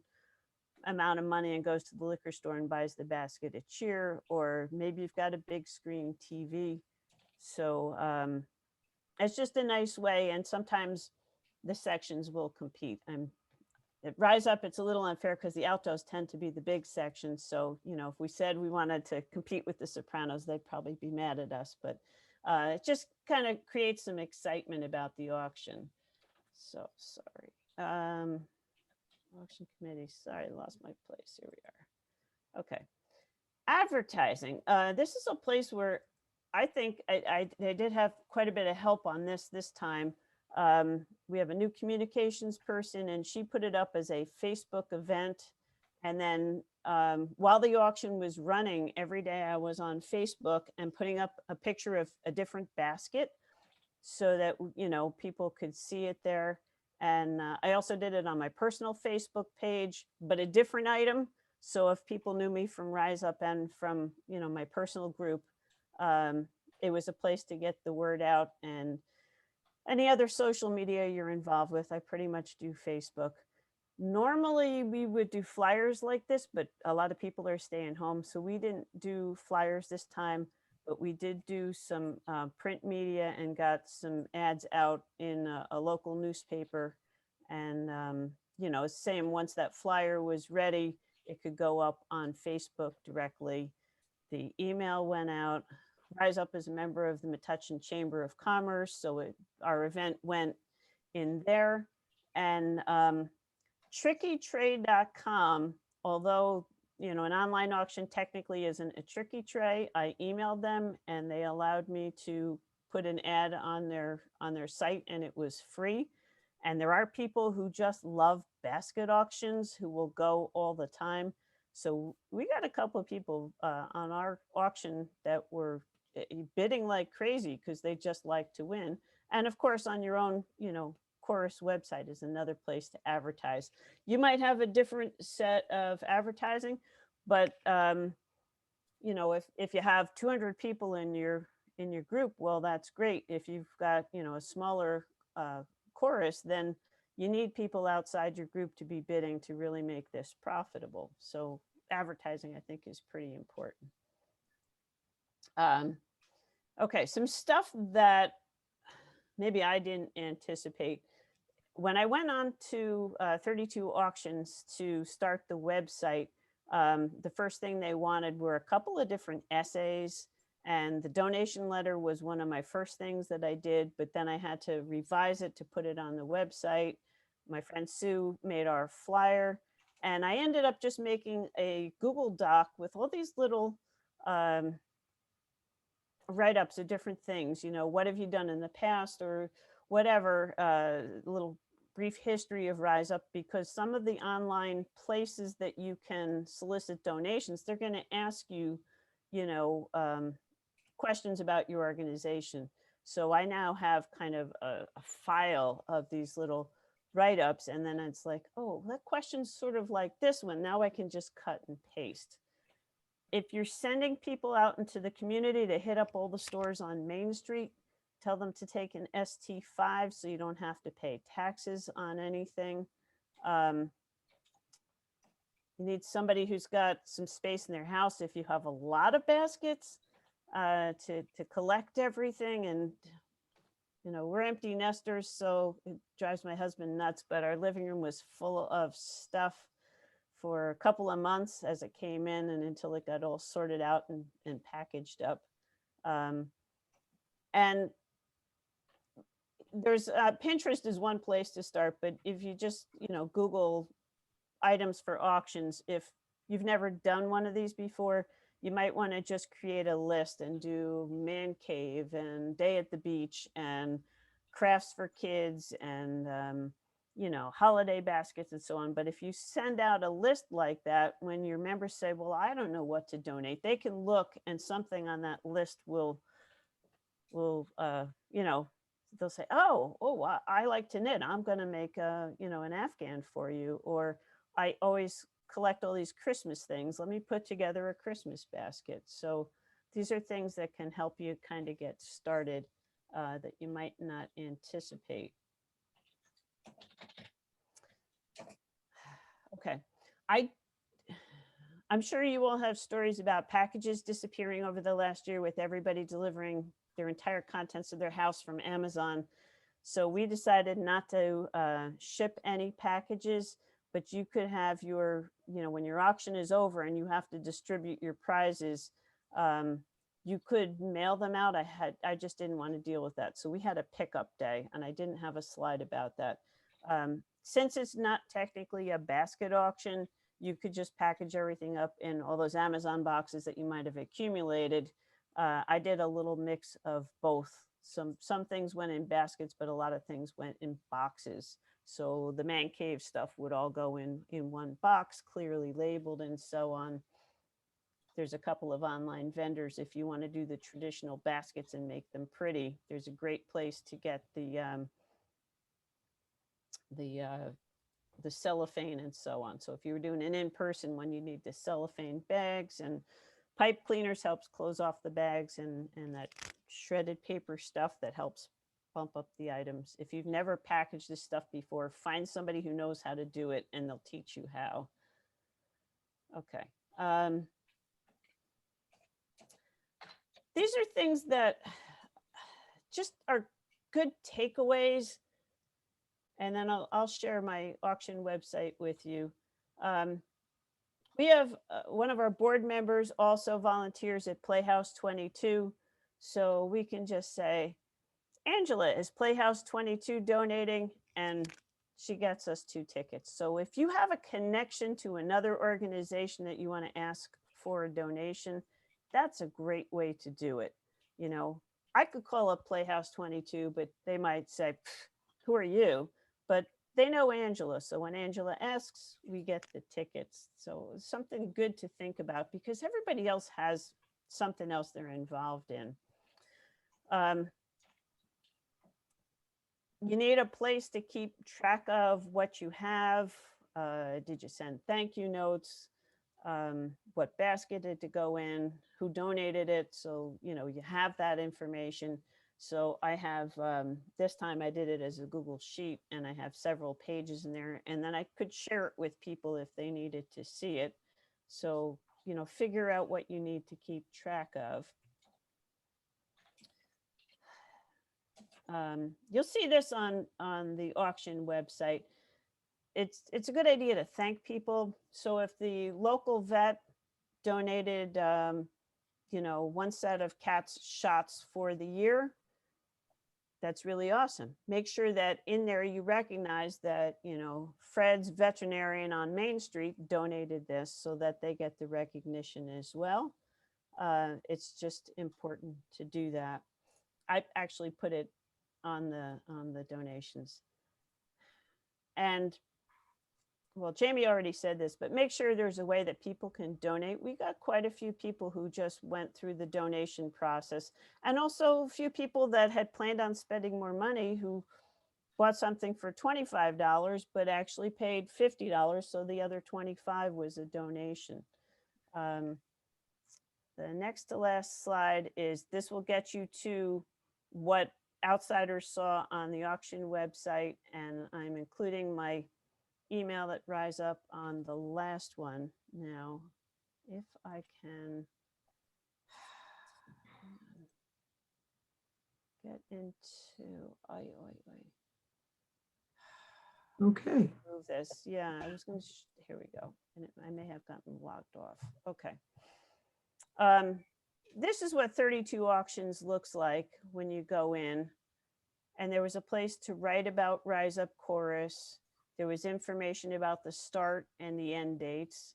E: amount of money and goes to the liquor store and buys the basket of cheer, or maybe you've got a big screen TV. So it's just a nice way, and sometimes the sections will compete. At Rise Up, it's a little unfair because the altos tend to be the big sections. So, if we said we wanted to compete with the sopranos, they'd probably be mad at us, but It just kind of creates some excitement about the auction. So sorry. Auction committee, sorry, I lost my place. Here we are. Okay. Advertising. This is a place where I think I did have quite a bit of help on this time. We have a new communications person, and she put it up as a Facebook event. And then while the auction was running, every day I was on Facebook and putting up a picture of a different basket so that, you know, people could see it there. And I also did it on my personal Facebook page, but a different item. So if people knew me from Rise Up and from, you know, my personal group, it was a place to get the word out. And any other social media you're involved with, I pretty much do Facebook. Normally we would do flyers like this, but a lot of people are staying home. So we didn't do flyers this time, but we did do some print media and got some ads out in a local newspaper. And, you know, same, once that flyer was ready, it could go up on Facebook directly. The email went out. Rise Up is a member of the Metuchen Chamber of Commerce, so our event went in there. And trickytrade.com, although, you know, an online auction technically isn't a tricky tray, I emailed them and they allowed me to put an ad on their site, and it was free. And there are people who just love basket auctions who will go all the time. So we got a couple of people on our auction that were bidding like crazy because they just like to win. And of course, on your own, you know, Chorus website is another place to advertise. You might have a different set of advertising, but you know, if you have 200 people in your group, well, that's great. If you've got, you know, a smaller chorus, then you need people outside your group to be bidding to really make this profitable. So advertising, I think, is pretty important. Okay, some stuff that maybe I didn't anticipate. When I went on to 32 auctions to start the website, the first thing they wanted were a couple of different essays, and the donation letter was one of my first things that I did, but then I had to revise it to put it on the website. My friend Sue made our flyer, and I ended up just making a Google Doc with all these little write-ups of different things. You know, what have you done in the past, or whatever, little brief history of Rise Up, because some of the online places that you can solicit donations, they're going to ask you, you know, questions about your organization. So I now have kind of a file of these little write-ups, and then it's like, oh, that question's sort of like this one. Now I can just cut and paste. If you're sending people out into the community to hit up all the stores on Main Street, tell them to take an ST5 so you don't have to pay taxes on anything. You need somebody who's got some space in their house if you have a lot of baskets to collect everything. And, you know, we're empty nesters, so it drives my husband nuts, but our living room was full of stuff for a couple of months as it came in and until it got all sorted out and packaged up. And there's Pinterest is one place to start, but if you just, you know, Google items for auctions, if you've never done one of these before, you might want to just create a list and do man cave and day at the beach and crafts for kids and you know, holiday baskets and so on. But if you send out a list like that, when your members say, well, I don't know what to donate, they can look and something on that list will you know, they'll say, oh, I like to knit. I'm going to make you know, an Afghan for you. Or I always collect all these Christmas things. Let me put together a Christmas basket. So these are things that can help you kind of get started that you might not anticipate. Okay, I'm sure you all have stories about packages disappearing over the last year with everybody delivering their entire contents of their house from Amazon. So we decided not to ship any packages, but you could have your, you know, when your auction is over and you have to distribute your prizes, You could mail them out. I just didn't want to deal with that. So we had a pickup day, and I didn't have a slide about that. Since it's not technically a basket auction, you could just package everything up in all those Amazon boxes that you might have accumulated. I did a little mix of both. Some things went in baskets, but a lot of things went in boxes. So the man cave stuff would all go in one box, clearly labeled and so on. There's a couple of online vendors. If you want to do the traditional baskets and make them pretty, there's a great place to get the cellophane and so on. So if you were doing an in-person one, you need the cellophane bags, and pipe cleaners helps close off the bags, and that shredded paper stuff that helps bump up the items. If you've never packaged this stuff before, find somebody who knows how to do it and they'll teach you how. Okay. These are things that just are good takeaways. And then I'll share my auction website with you. We have one of our board members also volunteers at Playhouse 22. So we can just say, Angela is Playhouse 22 donating, and she gets us 2 tickets. So if you have a connection to another organization that you want to ask for a donation, that's a great way to do it. You know, I could call up Playhouse 22, but they might say, who are you? But they know Angela. So when Angela asks, we get the tickets. So it's something good to think about, because everybody else has something else they're involved in. You need a place to keep track of what you have. Did you send thank you notes? What basket did it go in? Who donated it? So, you know, you have that information. So I have, this time I did it as a Google Sheet, and I have several pages in there, and then I could share it with people if they needed to see it. So, you know, figure out what you need to keep track of. You'll see this on the auction website. It's a good idea to thank people. So if the local vet donated, you know, 1 set of cats shots for the year, that's really awesome. Make sure that in there you recognize that, you know, Fred's veterinarian on Main Street donated this, so that they get the recognition as well. It's just important to do that. I actually put it on the donations. And well, Jamie already said this, but make sure there's a way that people can donate. We got quite a few people who just went through the donation process, and also a few people that had planned on spending more money who bought something for $25 but actually paid $50, so the other $25 was a donation. The next to last slide is, this will get you to what outsiders saw on the auction website, and I'm including my email that rise up on the last one. Now, if I can get into,
B: Okay.
E: move this. Yeah, I was going to, here we go. And I may have gotten logged off. Okay. This is what 32 auctions looks like when you go in. And there was a place to write about Rise Up Chorus. There was information about the start and the end dates.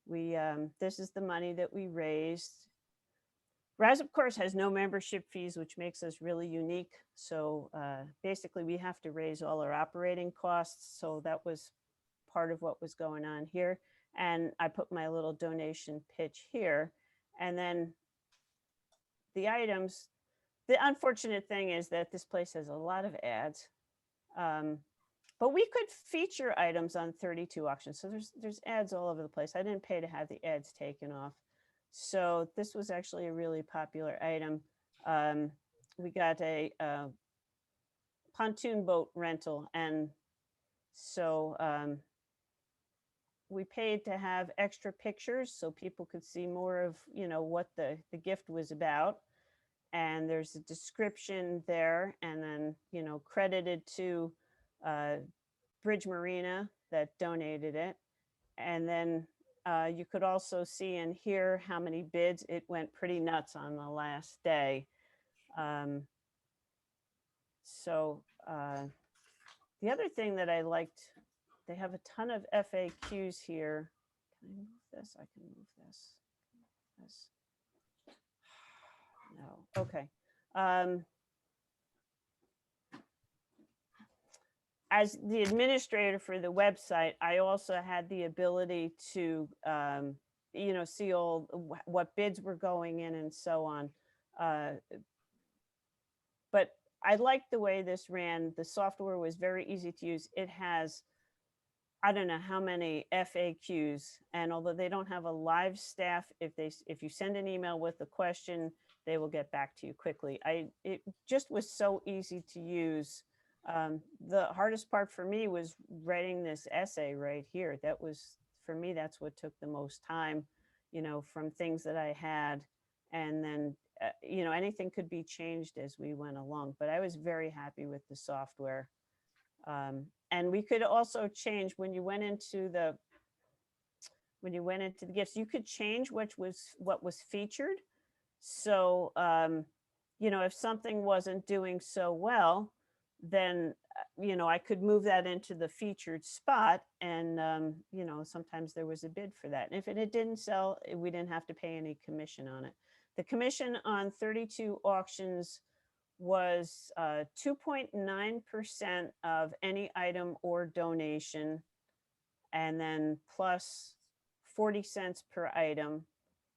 E: This is the money that we raised. Rise Up Chorus has no membership fees, which makes us really unique. So basically we have to raise all our operating costs. So that was part of what was going on here. And I put my little donation pitch here. And then the items, the unfortunate thing is that this place has a lot of ads. But we could feature items on 32 auctions. So there's ads all over the place. I didn't pay to have the ads taken off. So this was actually a really popular item. We got a pontoon boat rental. And so we paid to have extra pictures so people could see more of, you know, what the gift was about. And there's a description there, and then, you know, credited to Marina that donated it. And then You could also see and hear how many bids. It went pretty nuts on the last day. The other thing that I liked, they have a ton of FAQs here. Can I move this? I can move this. No, okay. As the administrator for the website, I also had the ability to, see what bids were going in and so on. But I liked the way this ran. The software was very easy to use. It has, I don't know how many FAQs, and although they don't have a live staff, if you send an email with a question, they will get back to you quickly. It just was so easy to use. The hardest part for me was writing this essay right here. That was, for me, that's what took the most time, from things that I had. And then, anything could be changed as we went along, but I was very happy with the software. And we could also change when you went into the gifts, you could change what was featured. So, if something wasn't doing so well, then, I could move that into the featured spot. And, sometimes there was a bid for that. And if it didn't sell, we didn't have to pay any commission on it. The commission on 32 auctions was 2.9% of any item or donation, and then plus 40 cents per item.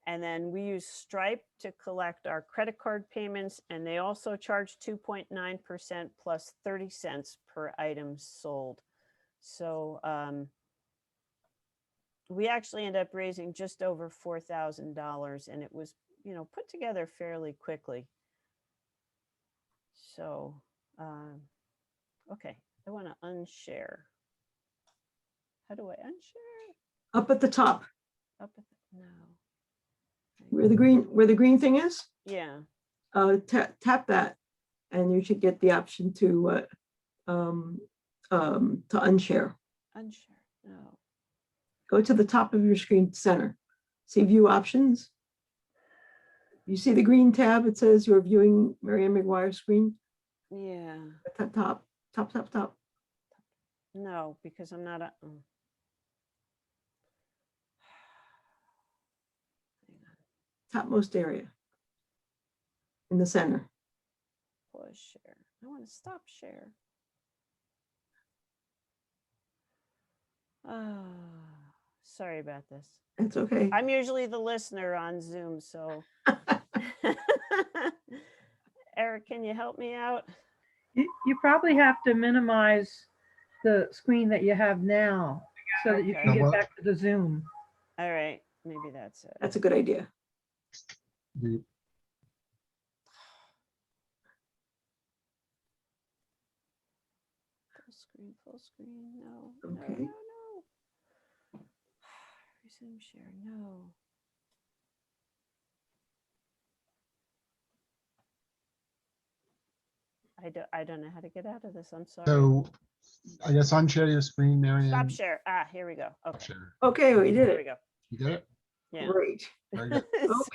E: And then we use Stripe to collect our credit card payments, and they also charge 2.9% plus 30 cents per item sold. So we actually ended up raising just over $4,000, and it was, put together fairly quickly. So, okay, I want to unshare. How do I unshare?
B: Up at the top,
E: Up at no.
B: where the green thing is,
E: Yeah.
B: tap that, and you should get the option to unshare.
E: Unshare. No.
B: Go to the top of your screen center. See view options. You see the green tab. It says you're viewing Maryann McGuire screen.
E: Yeah.
B: Top.
E: No, because I'm not a.
B: Topmost area in the center.
E: Pause share. I want to stop share. Sorry about this.
B: It's okay.
E: I'm usually the listener on Zoom, so. Eric, can you help me out?
F: You probably have to minimize the screen that you have now so that you can
E: Okay.
F: get back to the Zoom.
E: All right, maybe that's it.
B: That's a good idea.
E: Full screen, no.
B: Okay.
E: No. Resume share, no. I don't know how to get out of this. I'm sorry.
G: So I guess unshare your screen, Maryann.
E: Stop share. Here we go. Okay.
G: Share.
B: Okay, we did
E: There we
B: it.
E: go.
G: You get it?
E: Yeah.
B: Great.
G: Very good.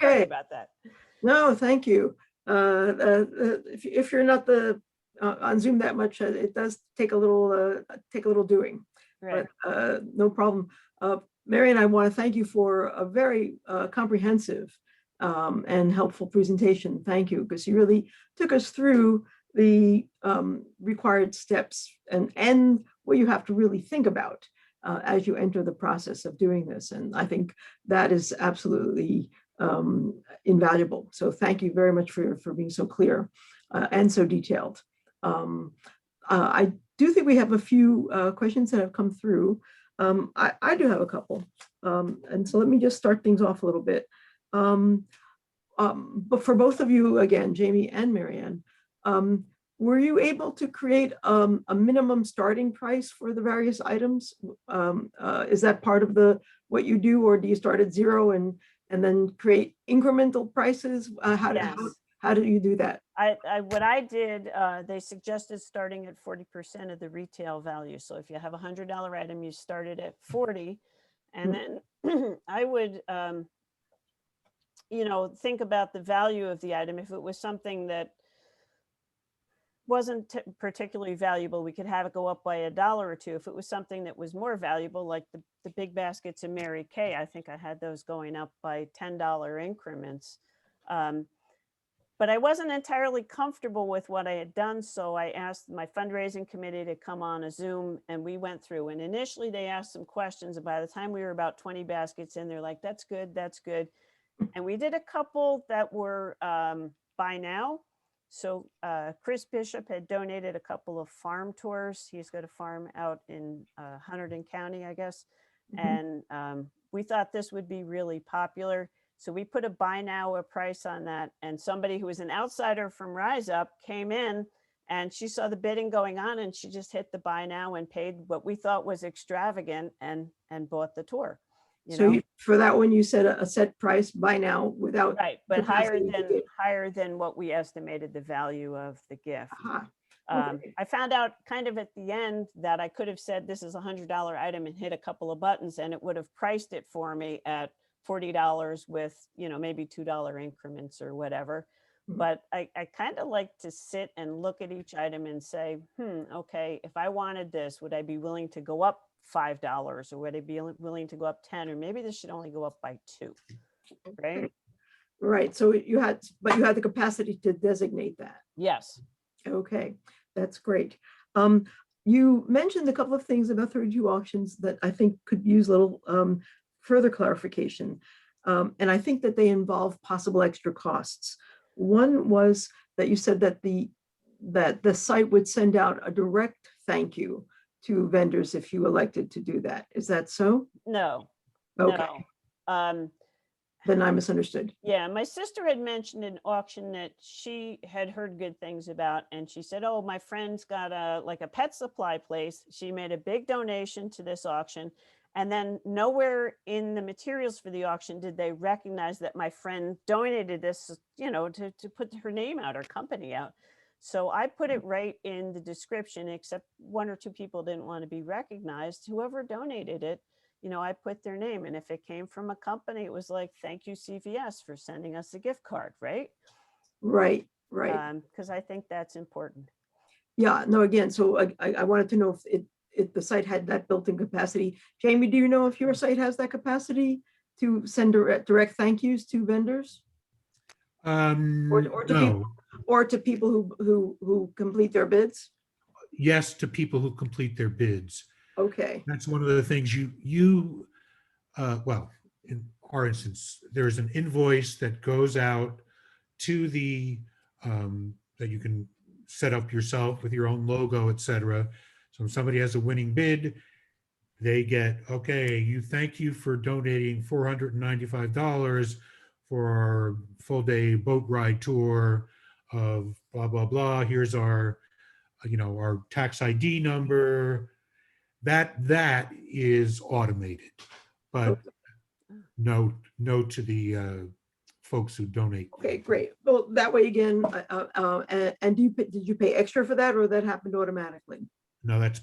E: Sorry
B: Okay.
E: about that.
B: No, thank you. If you're not on Zoom that much, it does take a little doing.
E: Right.
B: But no problem. Maryann, I want to thank you for a very comprehensive and helpful presentation. Thank you, because you really took us through the required steps and what you have to really think about as you enter the process of doing this. And I think that is absolutely invaluable. So thank you very much for being so clear and so detailed. I do think we have a few questions that have come through. I do have a couple. And so let me just start things off a little bit. But for both of you, again, Jamie and Maryann, were you able to create a minimum starting price for the various items? Is that part of what you do, or do you start at zero and then create incremental prices? How do you do that?
E: What I did, they suggested starting at 40% of the retail value. So if you have a $100 item, you started at 40, And then I would, think about the value of the item. If it was something that wasn't particularly valuable, we could have it go up by $1 or $2. If it was something that was more valuable, like the big baskets in Mary Kay, I think I had those going up by $10 increments. But I wasn't entirely comfortable with what I had done, so I asked my fundraising committee to come on a Zoom, and we went through. And initially they asked some questions, and by the time we were about 20 baskets in, they're like, that's good, that's good. And we did a couple that were buy now. So Chris Bishop had donated a couple of farm tours. He's got a farm out in Hunterdon County, I guess. And we thought this would be really popular. So we put a buy now a price on that. And somebody who was an outsider from Rise Up came in and she saw the bidding going on and she just hit the buy now and paid what we thought was extravagant and bought the tour.
B: So for that one, you said a set price buy now without.
E: Right, but
B: capacity to give.
E: higher than what we estimated the value of the gift.
B: Aha. Okay.
E: I found out kind of at the end that I could have said this is $100 item and hit a couple of buttons and it would have priced it for me at $40 with, maybe $2 increments or whatever. But I kind of like to sit and look at each item and say, okay, if I wanted this, would I be willing to go up $5 or would I be willing to go up 10, or maybe this should only go up by 2, right?
B: Right. So you had the capacity to designate that.
E: Yes.
B: Okay, that's great. You mentioned a couple of things about 32 auctions that I think could use a little further clarification. And I think that they involve possible extra costs. One was that you said that the site would send out a direct thank you to vendors if you elected to do that. Is that so?
E: No.
B: Okay.
E: No.
B: Then I misunderstood.
E: Yeah, my sister had mentioned an auction that she had heard good things about, and she said, oh, my friend's got a pet supply place. She made a big donation to this auction, and then nowhere in the materials for the auction did they recognize that my friend donated this, to put her name out, her company out. So I put it right in the description, except 1 or 2 people didn't want to be recognized. Whoever donated it, I put their name. And if it came from a company, it was like, thank you, CVS, for sending us a gift card, right?
B: Right.
E: Because I think that's important.
B: Yeah, no, again, so I wanted to know if the site had that built-in capacity. Jamie, do you know if your site has that capacity to send direct thank yous to vendors? Or to people who complete their bids?
C: Yes, to people who complete their bids.
B: Okay.
C: That's one of the things well, in our instance, there's an invoice that goes out to that you can set up yourself with your own logo, etc. So if somebody has a winning bid, they get, okay, thank you for donating $495 for our full day boat ride tour of blah, blah, blah. Here's our, our tax ID number. That is automated, but no to the folks who donate.
B: Okay, great. Well, that way again, and did you pay extra for that, or that happened automatically?
C: No, that's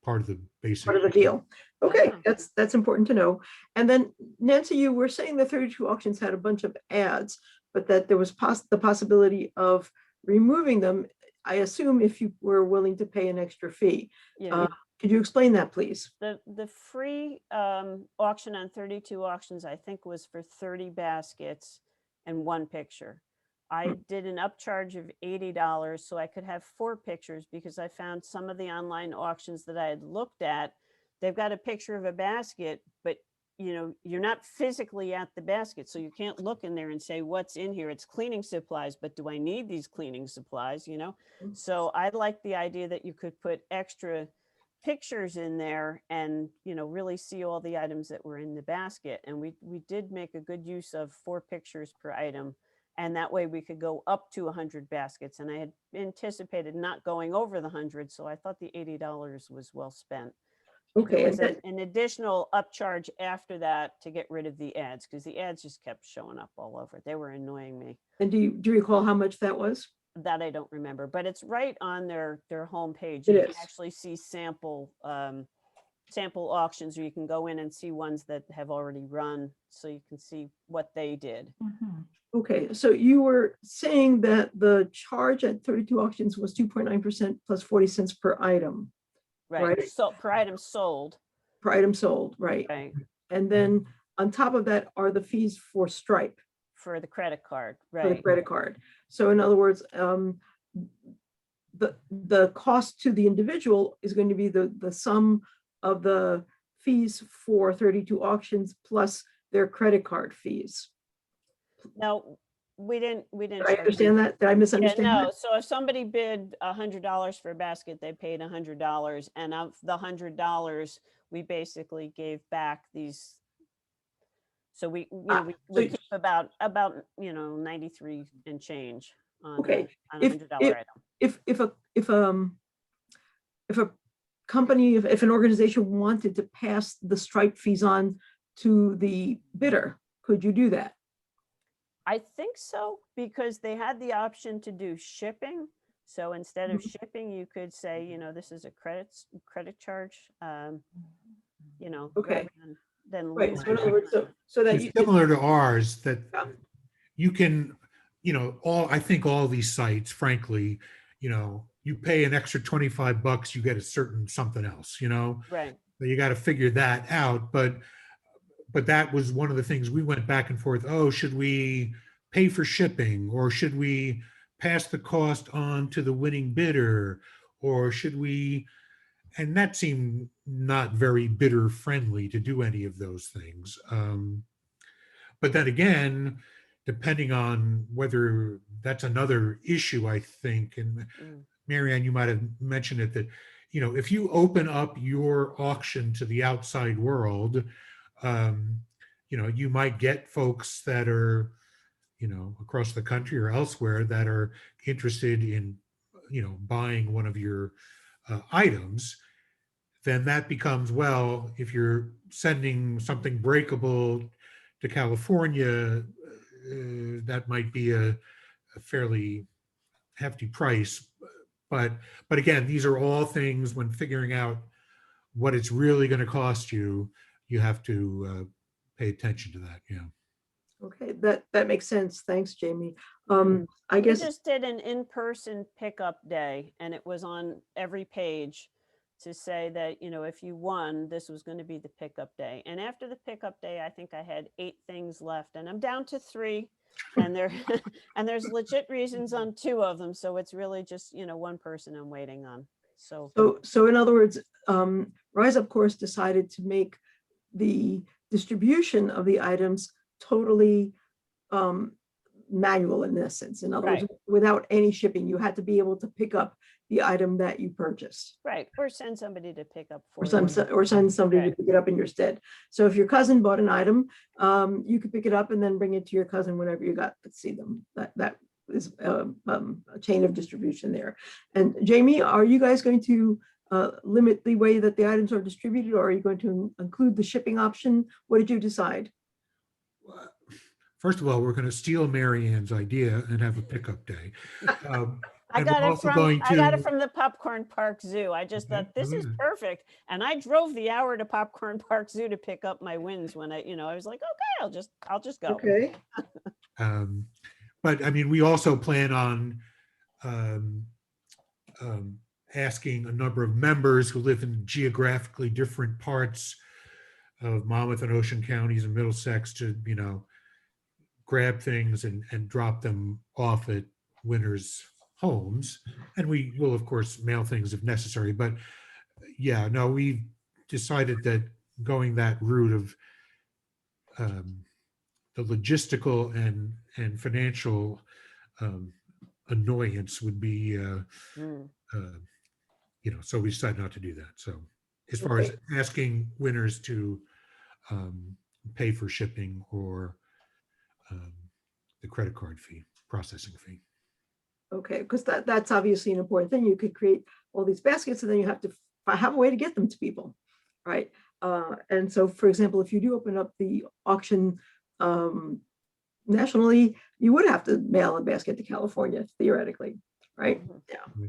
C: part of the basic.
B: Part of the deal. Okay, that's important to know. And then Nancy, you were saying the 32 auctions had a bunch of ads, but that there was the possibility of removing them, I assume, if you were willing to pay an extra fee.
E: Yeah.
B: Could you explain that, please?
E: The free auction on 32 auctions, I think, was for 30 baskets and 1 picture. I did an upcharge of $80 so I could have 4 pictures, because I found some of the online auctions that I had looked at, they've got a picture of a basket, but you're not physically at the basket, so you can't look in there and say, what's in here? It's cleaning supplies, but do I need these cleaning supplies? So I like the idea that you could put extra pictures in there and really see all the items that were in the basket. And we did make a good use of 4 pictures per item, and that way we could go up to 100 baskets. And I had anticipated not going over the 100, so I thought the $80 was well spent.
B: Okay.
E: There was an additional upcharge after that to get rid of the ads, because the ads just kept showing up all over. They were annoying me.
B: And do you recall how much that was?
E: That I don't remember, but it's right on their homepage.
B: It
E: You
B: is.
E: can actually see sample sample auctions, or you can go in and see ones that have already run, so you can see what they did.
B: Okay, so you were saying that the charge at 32 auctions was 2.9% plus 40 cents per item,
E: Right.
B: Right.
E: So per item sold.
B: per item sold, right?
E: Right.
B: And then on top of that are the fees for Stripe,
E: For the credit card.
B: for the
E: Right.
B: credit card. So in other words, the cost to the individual is going to be the sum of the fees for 32 auctions plus their credit card fees.
E: Now, we didn't.
B: Did I
E: charge
B: understand that? Did I
E: Yeah,
B: misunderstand
E: no,
B: that?
E: so if somebody bid $100 for a basket, they paid $100, and of the $100, we basically gave back these. So we, we
B: so-
E: keep about 93 and change on
B: Okay,
E: on a $100 item.
B: If a company, if an organization wanted to pass the Stripe fees on to the bidder, could you do that?
E: I think so, because they had the option to do shipping. So instead of shipping, you could say, this is a credit charge,
B: Okay.
E: rather than
B: Right,
E: lose
B: so in other words, so that
C: It's
B: you,
C: similar to ours that
B: Yeah.
C: you can, I think all these sites, frankly, you pay an extra $25, you get a certain something else,
E: Right.
C: But you got to figure that out. But that was one of the things we went back and forth. Oh, should we pay for shipping, or should we pass the cost on to the winning bidder, or should we? And that seemed not very bidder friendly to do any of those things. But then again, depending on whether that's another issue, I think, and Maryann, you might have mentioned it, that, if you open up your auction to the outside world, you might get folks that are, across the country or elsewhere that are interested in, buying one of your items. Then that becomes, well, if you're sending something breakable to California, that might be a fairly hefty price. But again, these are all things when figuring out what it's really going to cost you, you have to pay attention to that. Yeah.
B: okay, that makes sense. Thanks, Jamie. I
E: We
B: guess,
E: just did an in-person pickup day, and it was on every page to say that, if you won, this was going to be the pickup day. And after the pickup day, I think I had 8 things left, and I'm down to 3, and and there's legit reasons on 2 of them. So it's really just, one person I'm waiting on. So
B: so in other words, Rise Up Course decided to make the distribution of the items totally manual in essence. In other words,
E: Right.
B: without any shipping, you had to be able to pick up the item that you purchased,
E: right, or send somebody to pick up for
B: or
E: you.
B: send somebody
E: Right.
B: to pick it up in your stead. So if your cousin bought an item, you could pick it up and then bring it to your cousin whenever you got to see them. That is a chain of distribution there. And Jamie, are you guys going to limit the way that the items are distributed, or are you going to include the shipping option? What did you decide?
C: First of all, we're going to steal Maryann's idea and have a pickup day.
E: I
C: And
E: got
C: we're
E: it
C: also
E: from
C: going
E: I got it
C: to-
E: from the Popcorn Park Zoo. I just
C: Okay,
E: thought this is
C: yeah.
E: perfect, and I drove the hour to Popcorn Park Zoo to pick up my wins when I was like, okay, I'll just go.
B: Okay.
C: But I mean, we also plan on asking a number of members who live in geographically different parts of Monmouth and Ocean counties and Middlesex to, grab things and drop them off at winners' homes. And we will, of course, mail things if necessary. But yeah, no, we decided that going that route of the logistical and financial annoyance would be, so we decided not to do that. So as far as asking winners to pay for shipping or the credit card fee, processing fee.
B: Okay, because that's obviously an important thing. You could create all these baskets and then you have to have a way to get them to people, right? And so, for example, if you do open up the auction nationally, you would have to mail a basket to California, theoretically, right? Yeah.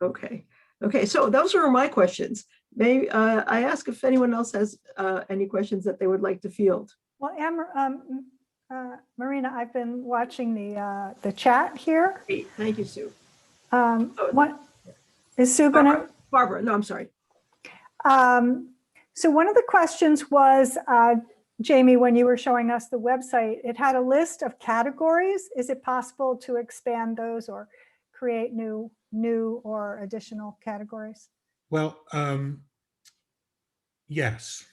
B: Okay. Okay, so those were my questions. Maybe I ask if anyone else has any questions that they would like to field.
H: Well, Marina, I've been watching the chat here.
B: Great, thank you, Sue.
H: What is Sue gonna?
B: Barbara, no, I'm sorry.
H: So one of the questions was, Jamie, when you were showing us the website, it had a list of categories. Is it possible to expand those or create new or additional categories?
C: Well, yes,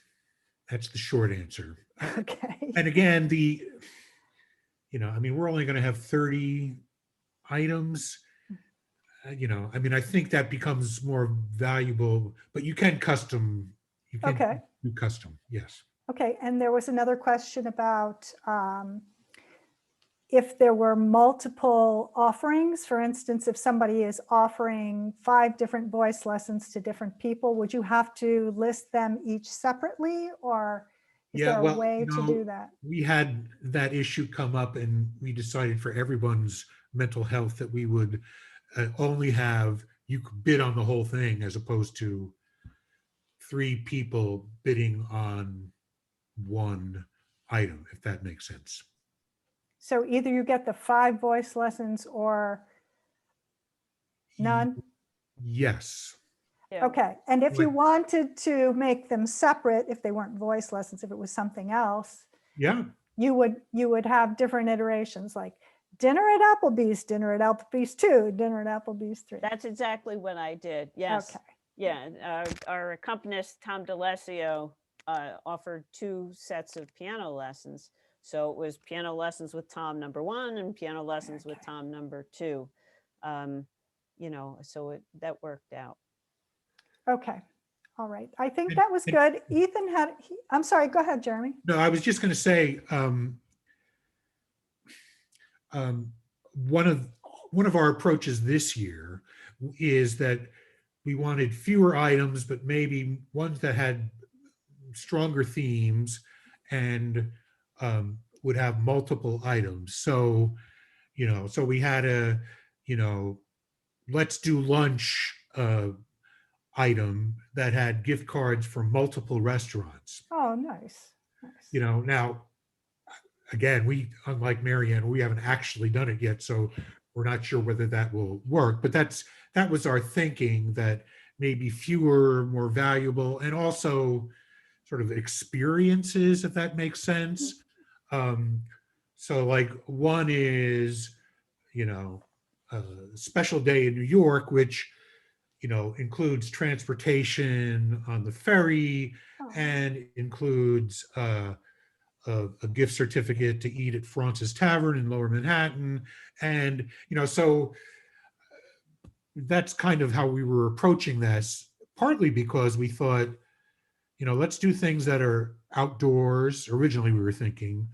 C: that's the short answer.
H: Okay.
C: And again, I mean, we're only going to have 30 items. I think that becomes more valuable, but you can
H: Okay.
C: do custom, yes.
H: Okay, and there was another question about if there were multiple offerings. For instance, if somebody is offering 5 different voice lessons to different people, would you have to list them each separately, or is there a way to do that?
C: We had that issue come up, and we decided for everyone's mental health that we would only have, you could bid on the whole thing as opposed to 3 people bidding on one item, if that makes sense.
H: So either you get the 5 voice lessons or none?
C: Yes.
E: Yeah.
H: Okay, and if you
C: Like-
H: wanted to make them separate, if they weren't voice lessons, if it was something else,
C: Yeah.
H: you would have different iterations, like dinner at Applebee's, dinner at Applebee's 2, dinner at Applebee's 3.
E: That's exactly what I did. Yes.
H: Okay.
E: Yeah. Our accompanist, Tom DeLassio, offered 2 sets of piano lessons. So it was piano lessons with Tom #1 and piano lessons with Tom #2. So that worked out.
H: Okay, all right. I think
C: And-
H: that was good. Ethan I'm sorry, go ahead, Jeremy.
C: No, I was just going to say, one of our approaches this year is that we wanted fewer items, but maybe ones that had stronger themes and would have multiple items. So, so we had a, let's do lunch item that had gift cards from multiple restaurants.
H: Oh, nice.
C: Now, again, unlike Maryann, we haven't actually done it yet, so we're not sure whether that will work, but that was our thinking, that maybe fewer, more valuable, and also sort of experiences, if that makes sense. So like one is, a special day in New York, which, includes transportation on the ferry
H: Oh.
C: and includes a gift certificate to eat at Fraunces Tavern in Lower Manhattan. And, so that's kind of how we were approaching this, partly because we thought, let's do things that are outdoors. Originally, we were thinking,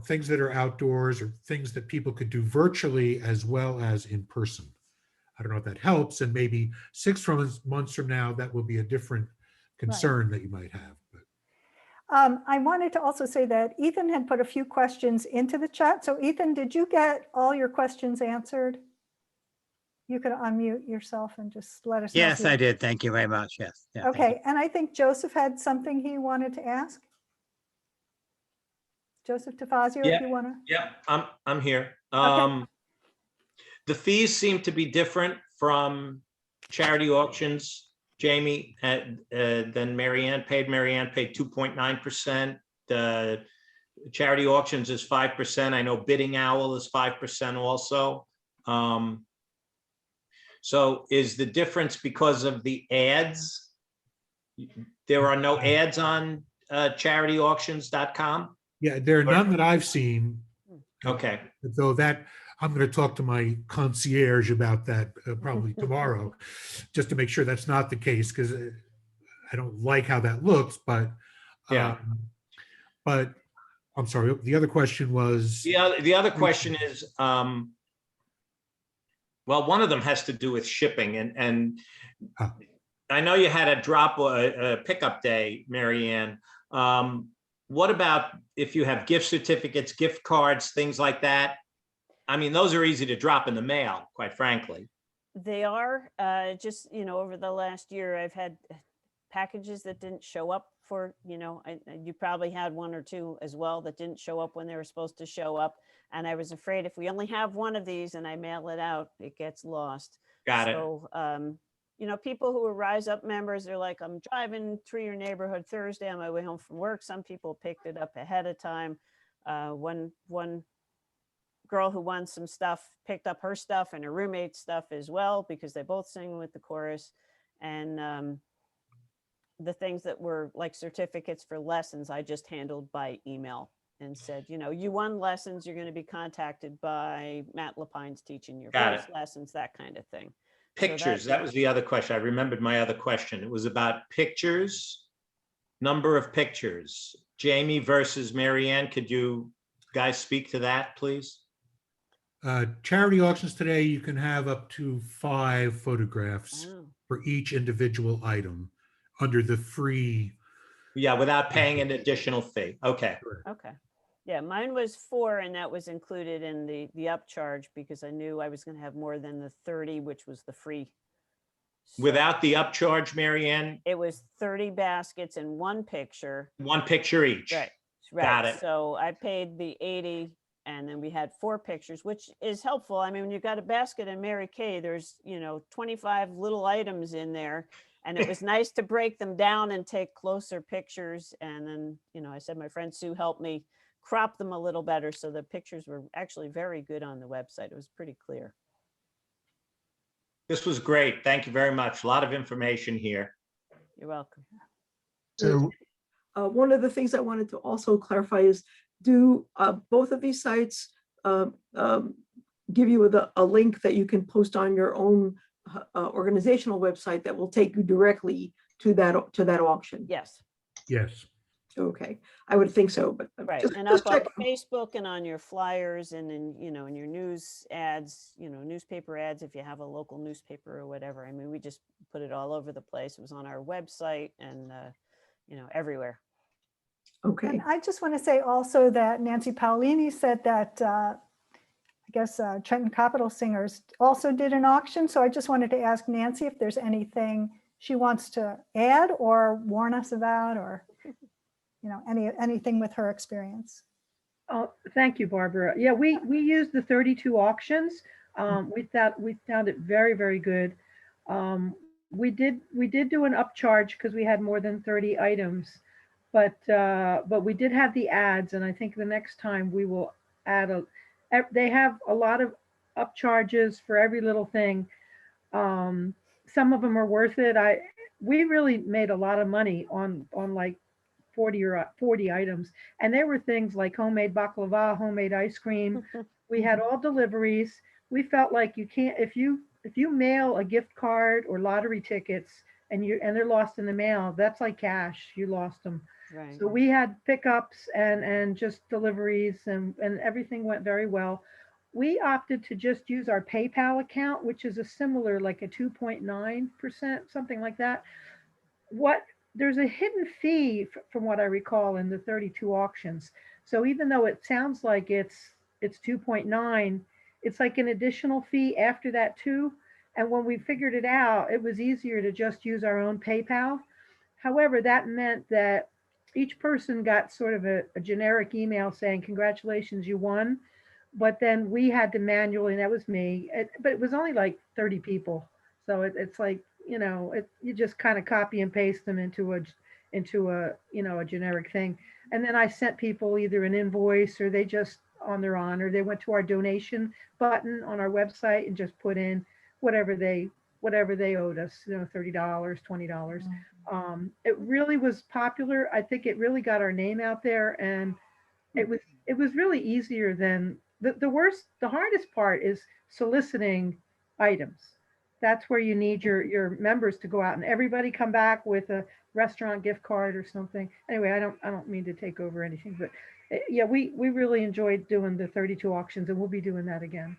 C: things that are outdoors or things that people could do virtually as well as in person. I don't know if that helps. And maybe 6 months from now, that will be a different concern that you might have. But
H: I wanted to also say that Ethan had put a few questions into the chat. So Ethan, did you get all your questions answered? You could unmute yourself and just let us know.
I: Yes, I did. Thank you very much. Yes. Yeah, thank you.
H: Okay, and I think Joseph had something he wanted to ask. Joseph Tafazio, if you want to.
J: Yeah, I'm here.
H: Okay.
J: The fees seem to be different from charity auctions, Jamie, than Maryann paid. Maryann paid 2.9%. The charity auctions is 5%. I know Bidding Owl is 5% also. So is the difference because of the ads? There are no ads on charityauctions.com?
C: yeah, there are none that I've seen.
J: Okay.
C: Though that, I'm going to talk to my concierge about that probably tomorrow, just to make sure that's not the case, because I don't like how that looks, but
J: Yeah.
C: But I'm sorry, the other question was,
J: The other question is, well, one of them has to do with shipping, and
C: Ah.
J: I know you had a pickup day, Maryann. What about if you have gift certificates, gift cards, things like that? I mean, those are easy to drop in the mail, quite frankly.
E: They are just, over the last year, I've had packages that didn't show up for, you probably had one or two as well that didn't show up when they were supposed to show up. And I was afraid if we only have one of these and I mail it out, it gets lost.
J: Got it.
E: So, people who are Rise Up members, they're like, I'm driving through your neighborhood Thursday on my way home from work. Some people picked it up ahead of time. One girl who won some stuff picked up her stuff and her roommate's stuff as well, because they both sing with the chorus. And the things that were like certificates for lessons, I just handled by email and said, you won lessons, you're going to be contacted by Matt Lapine's teaching your
J: Got
E: voice lessons, that kind of thing.
J: Pictures, that was the other question. I remembered my other question. It was about pictures, number of pictures. Jamie versus Maryann, could you guys speak to that, please?
C: Charity auctions today, you can have up to 5 photographs
E: Oh.
C: for each individual item under the free.
J: Yeah, without paying an additional fee. Okay.
E: Okay. Yeah, mine was 4, and that was included in the upcharge because I knew I was going to have more than the 30, which was the free. So
J: Without the upcharge, Maryann,
E: it was 30 baskets and 1 picture.
J: 1 picture each.
E: Right.
J: Got it.
E: So I paid the 80, and then we had 4 pictures, which is helpful. I mean, when you've got a basket in Mary Kay, there's 25 little items in there. And it was nice to break them down and take closer pictures. And then, I said my friend Sue helped me crop them a little better. So the pictures were actually very good on the website. It was pretty clear.
J: This was great. Thank you very much. A lot of information here.
E: You're welcome.
G: So
B: One of the things I wanted to also clarify is, do both of these sites give you a link that you can post on your own organizational website that will take you directly to that auction?
E: Yes.
C: Yes.
B: Okay, I would think so, but
E: Right.
B: just
E: And up on
B: check.
E: Facebook and on your flyers and in your news ads, newspaper ads, if you have a local newspaper or whatever. I mean, we just put it all over the place. It was on our website and, everywhere.
B: Okay,
H: And I just want to say also that Nancy Paolini said that I guess Trenton Capital Singers also did an auction. So I just wanted to ask Nancy if there's anything she wants to add or warn us about, or anything with her experience.
F: Oh, thank you, Barbara. Yeah, we used the 32 auctions. We found it very, very good. We did do an upcharge because we had more than 30 items, but we did have the ads, and I think the next time we will add they have a lot of upcharges for every little thing. Some of them are worth it. We really made a lot of money on like 40 items, and there were things like homemade baklava, homemade ice cream. We had all deliveries. We felt like you can't, if you mail a gift card or lottery tickets and they're lost in the mail, that's like cash. You lost them.
E: Right.
F: So we had pickups and just deliveries, and everything went very well. We opted to just use our PayPal account, which is a similar, like a 2.9%, something like that. There's a hidden fee from what I recall in the 32 auctions. So even though it sounds like it's 2.9, it's like an additional fee after that too. And when we figured it out, it was easier to just use our own PayPal. However, that meant that each person got sort of a generic email saying, congratulations, you won. But then we had to manually, and that was me, but it was only like 30 people. So it's like, you just kind of copy and paste them into a generic thing. And then I sent people either an invoice, or they just on their honor, they went to our donation button on our website and just put in whatever they owed us, $30, $20. It really was popular. I think it really got our name out there, and it was really easier than the hardest part is soliciting items. That's where you need your members to go out, and everybody come back with a restaurant gift card or something. Anyway, I don't mean to take over anything, but yeah, we really enjoyed doing the 32 auctions, and we'll be doing that again.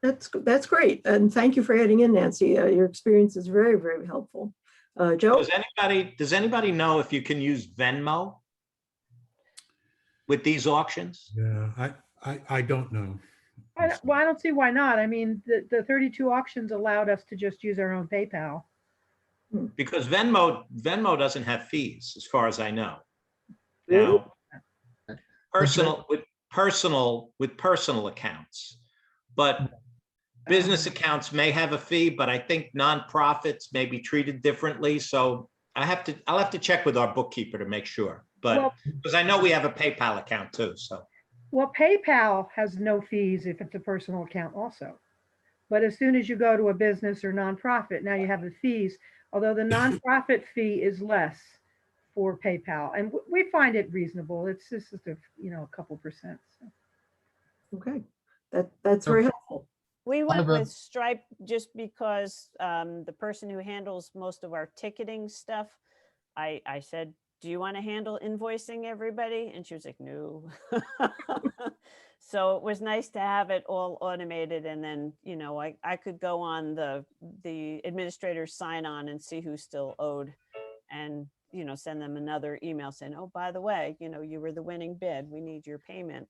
B: That's great, and thank you for adding in, Nancy. Your experience is very, very helpful. Joe?
J: Does anybody know if you can use Venmo with these auctions?
C: Yeah, I don't know.
F: I don't see why not. I mean, the 32 auctions allowed us to just use our own PayPal.
J: Because Venmo doesn't have fees, as far as I know.
B: Really?
J: Now, personal accounts, but business accounts may have a fee, but I think nonprofits may be treated differently. So I'll have to check with our bookkeeper to make sure. But
F: Well-
J: because I know we have a PayPal account too, so.
F: Well, PayPal has no fees if it's a personal account also. But as soon as you go to a business or nonprofit, now you have the fees, although the nonprofit fee is less for PayPal. And we find it reasonable. It's just a couple percent. So.
B: Okay, that's very helpful.
E: We went
G: have a-
E: with Stripe just because the person who handles most of our ticketing stuff, I said, do you want to handle invoicing everybody? And she was like, no. So it was nice to have it all automated. And then, I could go on the administrator's sign on and see who's still owed and, send them another email saying, oh, by the way, you were the winning bid. We need your payment.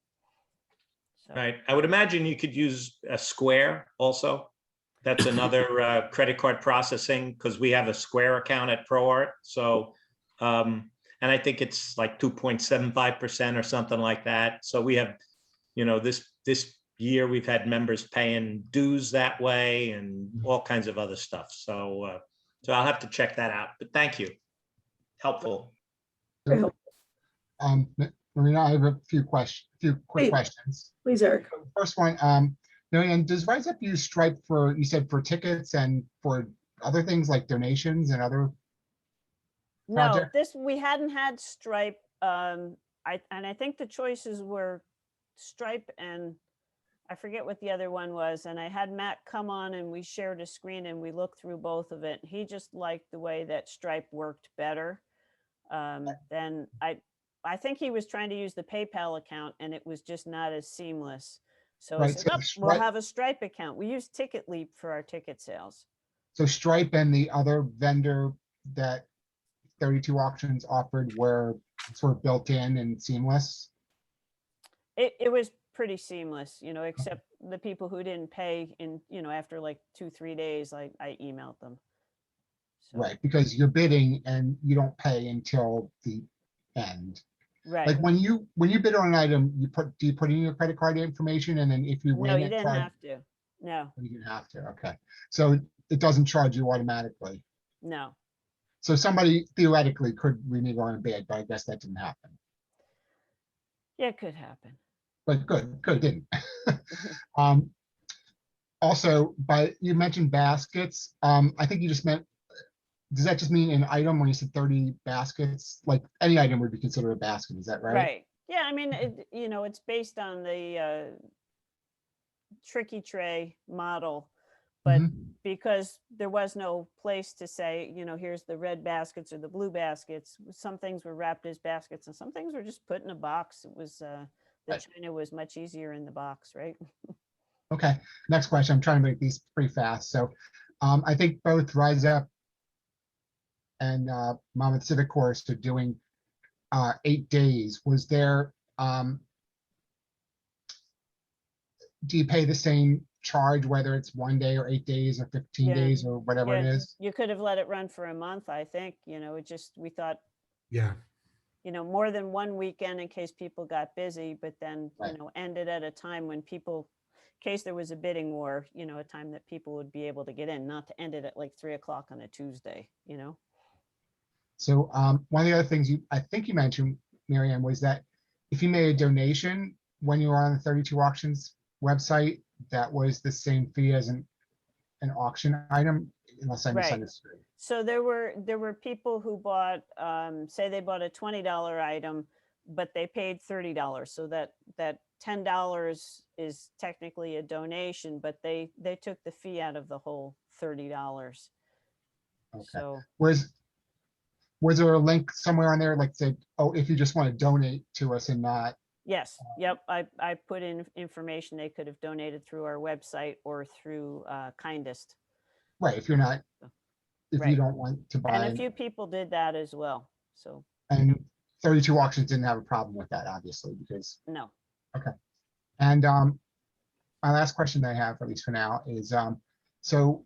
E: So,
J: Right. I would imagine you could use a Square also. That's another credit card processing, because we have a Square account at ProArt. So, and I think it's like 2.75% or something like that. So we have, this year we've had members paying dues that way and all kinds of other stuff. So, so I'll have to check that out. But thank you. Helpful.
B: Very helpful.
G: Marina, I have a few quick
B: Please.
G: questions.
B: Please, Eric.
G: First one, Maryann, does Rise Up use Stripe you said for tickets and for other things like donations and other?
E: no,
G: project?
E: we hadn't had Stripe. I think the choices were Stripe and I forget what the other one was. And I had Matt come on and we shared a screen and we looked through both of it. He just liked the way that Stripe worked better. Then I think he was trying to use the PayPal account and it was just not as seamless. So I
G: Right,
E: said,
G: so
E: "Oh,
G: the
E: we'll
G: Stripe-
E: have a Stripe account." We use Ticket Leap for our ticket sales.
G: So Stripe and the other vendor that 32 Auctions offered were sort of built in and seamless?
E: It was pretty seamless, except the people who didn't pay in, after like 2-3 days, I emailed them. So,
G: Right, because you're bidding and you don't pay until the end.
E: right.
G: Like when you bid on an item, do you put in your credit card information, and then if you win
E: No, you
G: it,
E: didn't have to. No,
G: you didn't have to, okay. So it doesn't charge you automatically.
E: no.
G: So somebody theoretically could renege on a bid, but I guess that didn't happen.
E: Yeah, it could happen.
G: But good, didn't. Also, but you mentioned baskets. I think you just meant, does that just mean an item when you said 30 baskets? Like any item would be considered a basket, is that right?
E: Right. Yeah, I mean, it's based on the tricky tray model, but because there was no place to say, here's the red baskets or the blue baskets, some things were wrapped as baskets and some things were just put in a box. It was, the
G: Right.
E: China was much easier in the box, right?
G: Okay, next question. I'm trying to make these pretty fast. So I think both Rise Up and Monmouth Civic Course are doing 8 days. Was there, do you pay the same charge, whether it's 1 day or 8 days or 15
E: Yeah.
G: days or whatever it
E: Yeah,
G: is?
E: you could have let it run for a month, I think, we thought,
C: Yeah.
E: more than one weekend in case people got busy, but then,
G: Right.
E: ended at a time when people, in case there was a bidding war, a time that people would be able to get in, not to end it at like 3 o'clock on a Tuesday,
G: So one of the other things I think you mentioned, Maryann, was that if you made a donation when you were on the 32 Auctions website, that was the same fee as an auction item, unless I
E: Right.
G: misunderstood.
E: So there were people who bought, say they bought a $20 item, but they paid $30. So that $10 is technically a donation, but they took the fee out of the whole $30.
G: Okay.
E: So
G: Was there a link somewhere on there like said, oh, if you just want to donate to us and not?
E: yes, yep, I put in information they could have donated through our website or through Kindest.
G: Right, if you're not, if you
E: Right.
G: don't want to buy.
E: And a few people did that as well. So
G: And 32 Auctions didn't have a problem with that, obviously, because,
E: no.
G: and my last question that I have, at least for now, is so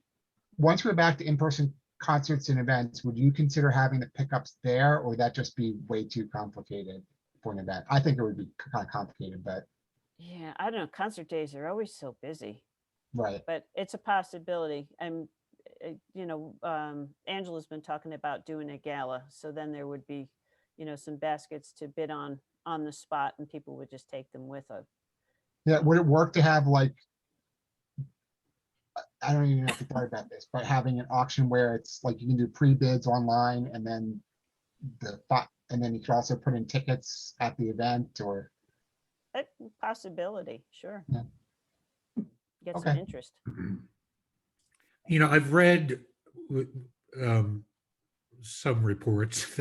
G: once we're back to in-person concerts and events, would you consider having the pickups there, or would that just be way too complicated for an event? I think it would be kind of complicated, but
E: Yeah, I don't know. Concert days are always so busy,
G: right.
E: but it's a possibility. And, Angela's been talking about doing a gala. So then there would be, some baskets to bid on the spot, and people would just take them with them.
G: Yeah, would it work to have like, I don't even have to thought about this, but having an auction where it's like you can do pre-bids online and then and then you can also put in tickets at the event, or
E: A possibility, sure.
G: Yeah.
E: Get some
G: Okay.
E: interest.
C: I've read some reports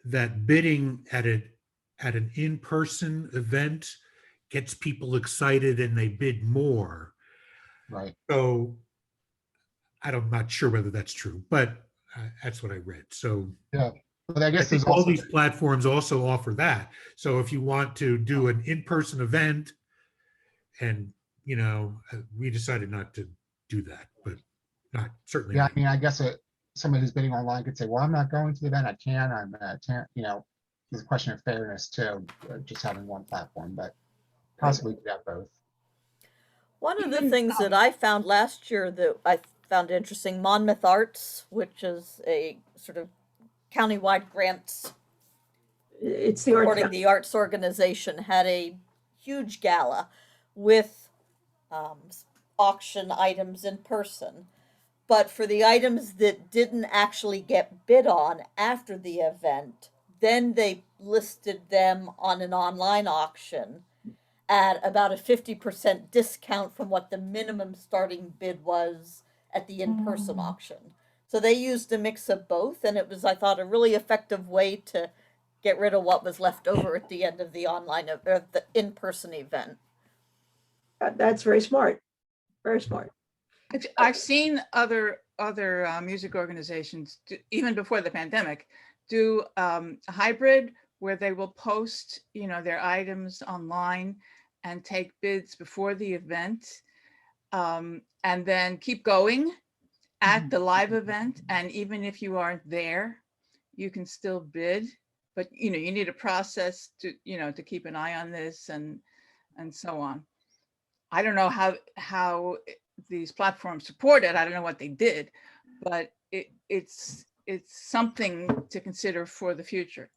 C: that bidding at an in-person event gets people excited and they bid more.
G: right.
C: So I'm not sure whether that's true, but that's what I read. So
G: But I
C: I
G: guess there's
C: think all
G: also,
C: these platforms also offer that. So if you want to do an in-person event, and we decided not to do that, but not certainly.
G: yeah,
C: not.
G: I mean, I guess somebody who's bidding online could say, well, I'm not going to the event. I'm at, there's a question of fairness too, just having one platform, but possibly could have both.
D: One of the things that I found last year that I found interesting, Monmouth Arts, which is a sort of countywide grants
B: It's the art.
D: supporting the arts organization, had a huge gala with auction items in person. But for the items that didn't actually get bid on after the event, then they listed them on an online auction at about a 50% discount from what the minimum starting bid was at the in-person auction. So they used a mix of both, and it was, I thought, a really effective way to get rid of what was left over at the end of the online or the in-person event.
B: That's very smart. Very smart.
A: I've seen other music organizations, even before the pandemic, do a hybrid where they will post, their items online and take bids before the event, and then keep going at the live event. And even if you aren't there, you can still bid. But you need a process to to keep an eye on this and so on. I don't know how these platforms support it. I don't know what they did, but it's something to consider for the future.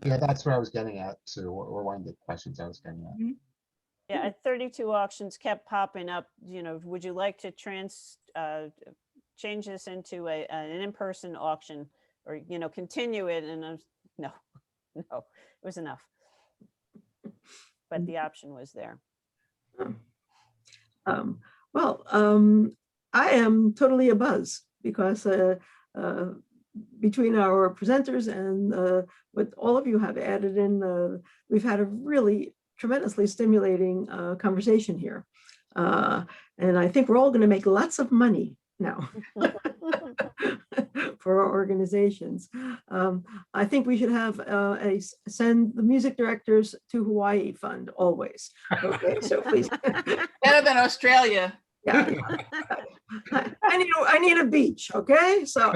G: Yeah, that's what I was getting at too, or one of the questions I was getting at.
A: Mhm.
E: Yeah, at 32 auctions kept popping up, would you like to change this into an in-person auction, or, continue it? And no, it was enough. But the option was there.
B: I am totally abuzz because between our presenters and what all of you have added in, we've had a really tremendously stimulating conversation here. And I think we're all going to make lots of money now for our organizations. I think we should have send the music directors to Hawaii fund always. Okay, so please.
A: Better than Australia.
B: Yeah. I need a beach. Okay, so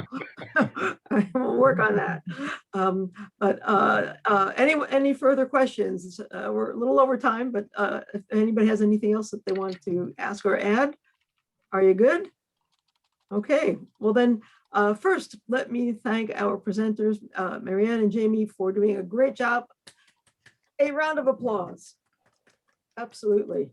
B: I will work on that. Any further questions? We're a little over time, but if anybody has anything else that they want to ask or add, are you good? Okay, well then, first, let me thank our presenters, Maryann and Jamie, for doing a great job. A round of applause. Absolutely.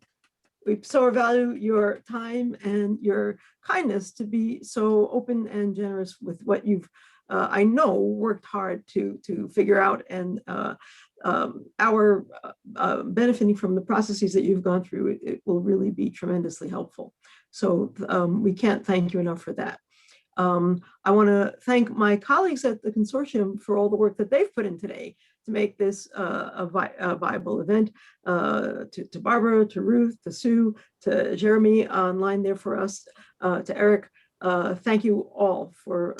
B: We so value your time and your kindness to be so open and generous with what you've, I know, worked hard to figure out, and our benefiting from the processes that you've gone through, it will really be tremendously helpful. So we can't thank you enough for that. I want to thank my colleagues at the consortium for all the work that they've put in today to make this a viable event. To Barbara, to Ruth, to Sue, to Jeremy online there for us, to Eric. Thank you all for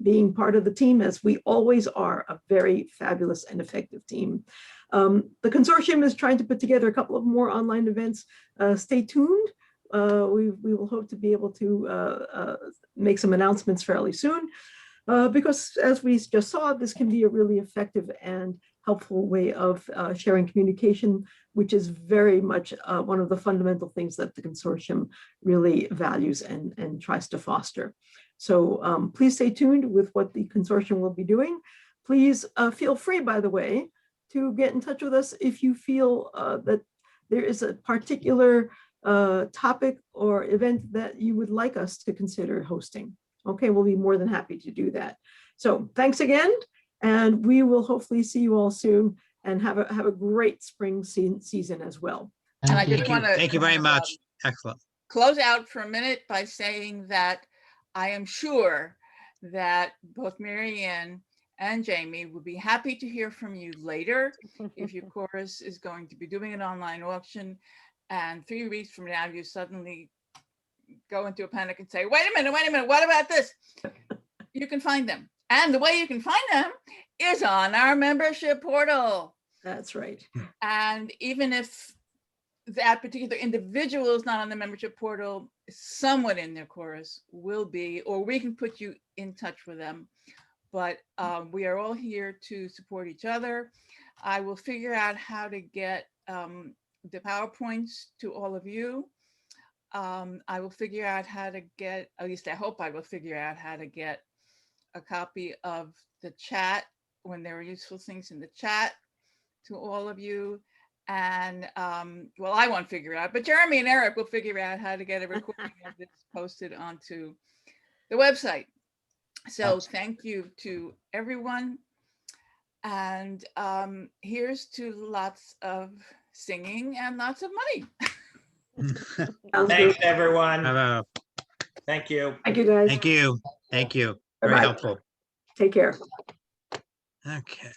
B: being part of the team, as we always are a very fabulous and effective team. The consortium is trying to put together a couple of more online events. Stay tuned. we will hope to be able to make some announcements fairly soon. Because as we just saw, this can be a really effective and helpful way of sharing communication, which is very much one of the fundamental things that the consortium really values and tries to foster. So please stay tuned with what the consortium will be doing. Please feel free, by the way, to get in touch with us if you feel that there is a particular topic or event that you would like us to consider hosting. Okay, we'll be more than happy to do that. So thanks again, and we will hopefully see you all soon and have a great spring season as well.
A: And I
G: Thank you.
A: just want to
I: Thank you very much. Excellent.
A: close out for a minute by saying that I am sure that both Maryann and Jamie would be happy to hear from you later if your chorus is going to be doing an online auction, and 3 weeks from now you suddenly go into a panic and say, wait a minute, what about this? You can find them. And the way you can find them is on our membership portal.
B: That's right.
A: And even if that particular individual is not on the membership portal, someone in their chorus will be, or we can put you in touch with them. But we are all here to support each other. I will figure out how to get the PowerPoints to all of you. I will figure out how to get, at least I hope I will figure out how to get a copy of the chat when there are useful things in the chat to all of you. And well, I won't figure it out, but Jeremy and Eric will figure out how to get a recording of this posted onto the website. So thank you to everyone. And here's to lots of singing and lots of money.
B: Sounds
J: Thanks,
B: good.
J: everyone.
I: Bravo.
J: Thank you.
B: Thank you, guys.
I: Thank you. Thank you. Very
B: Bye-bye.
I: helpful.
B: Take care.
I: Okay.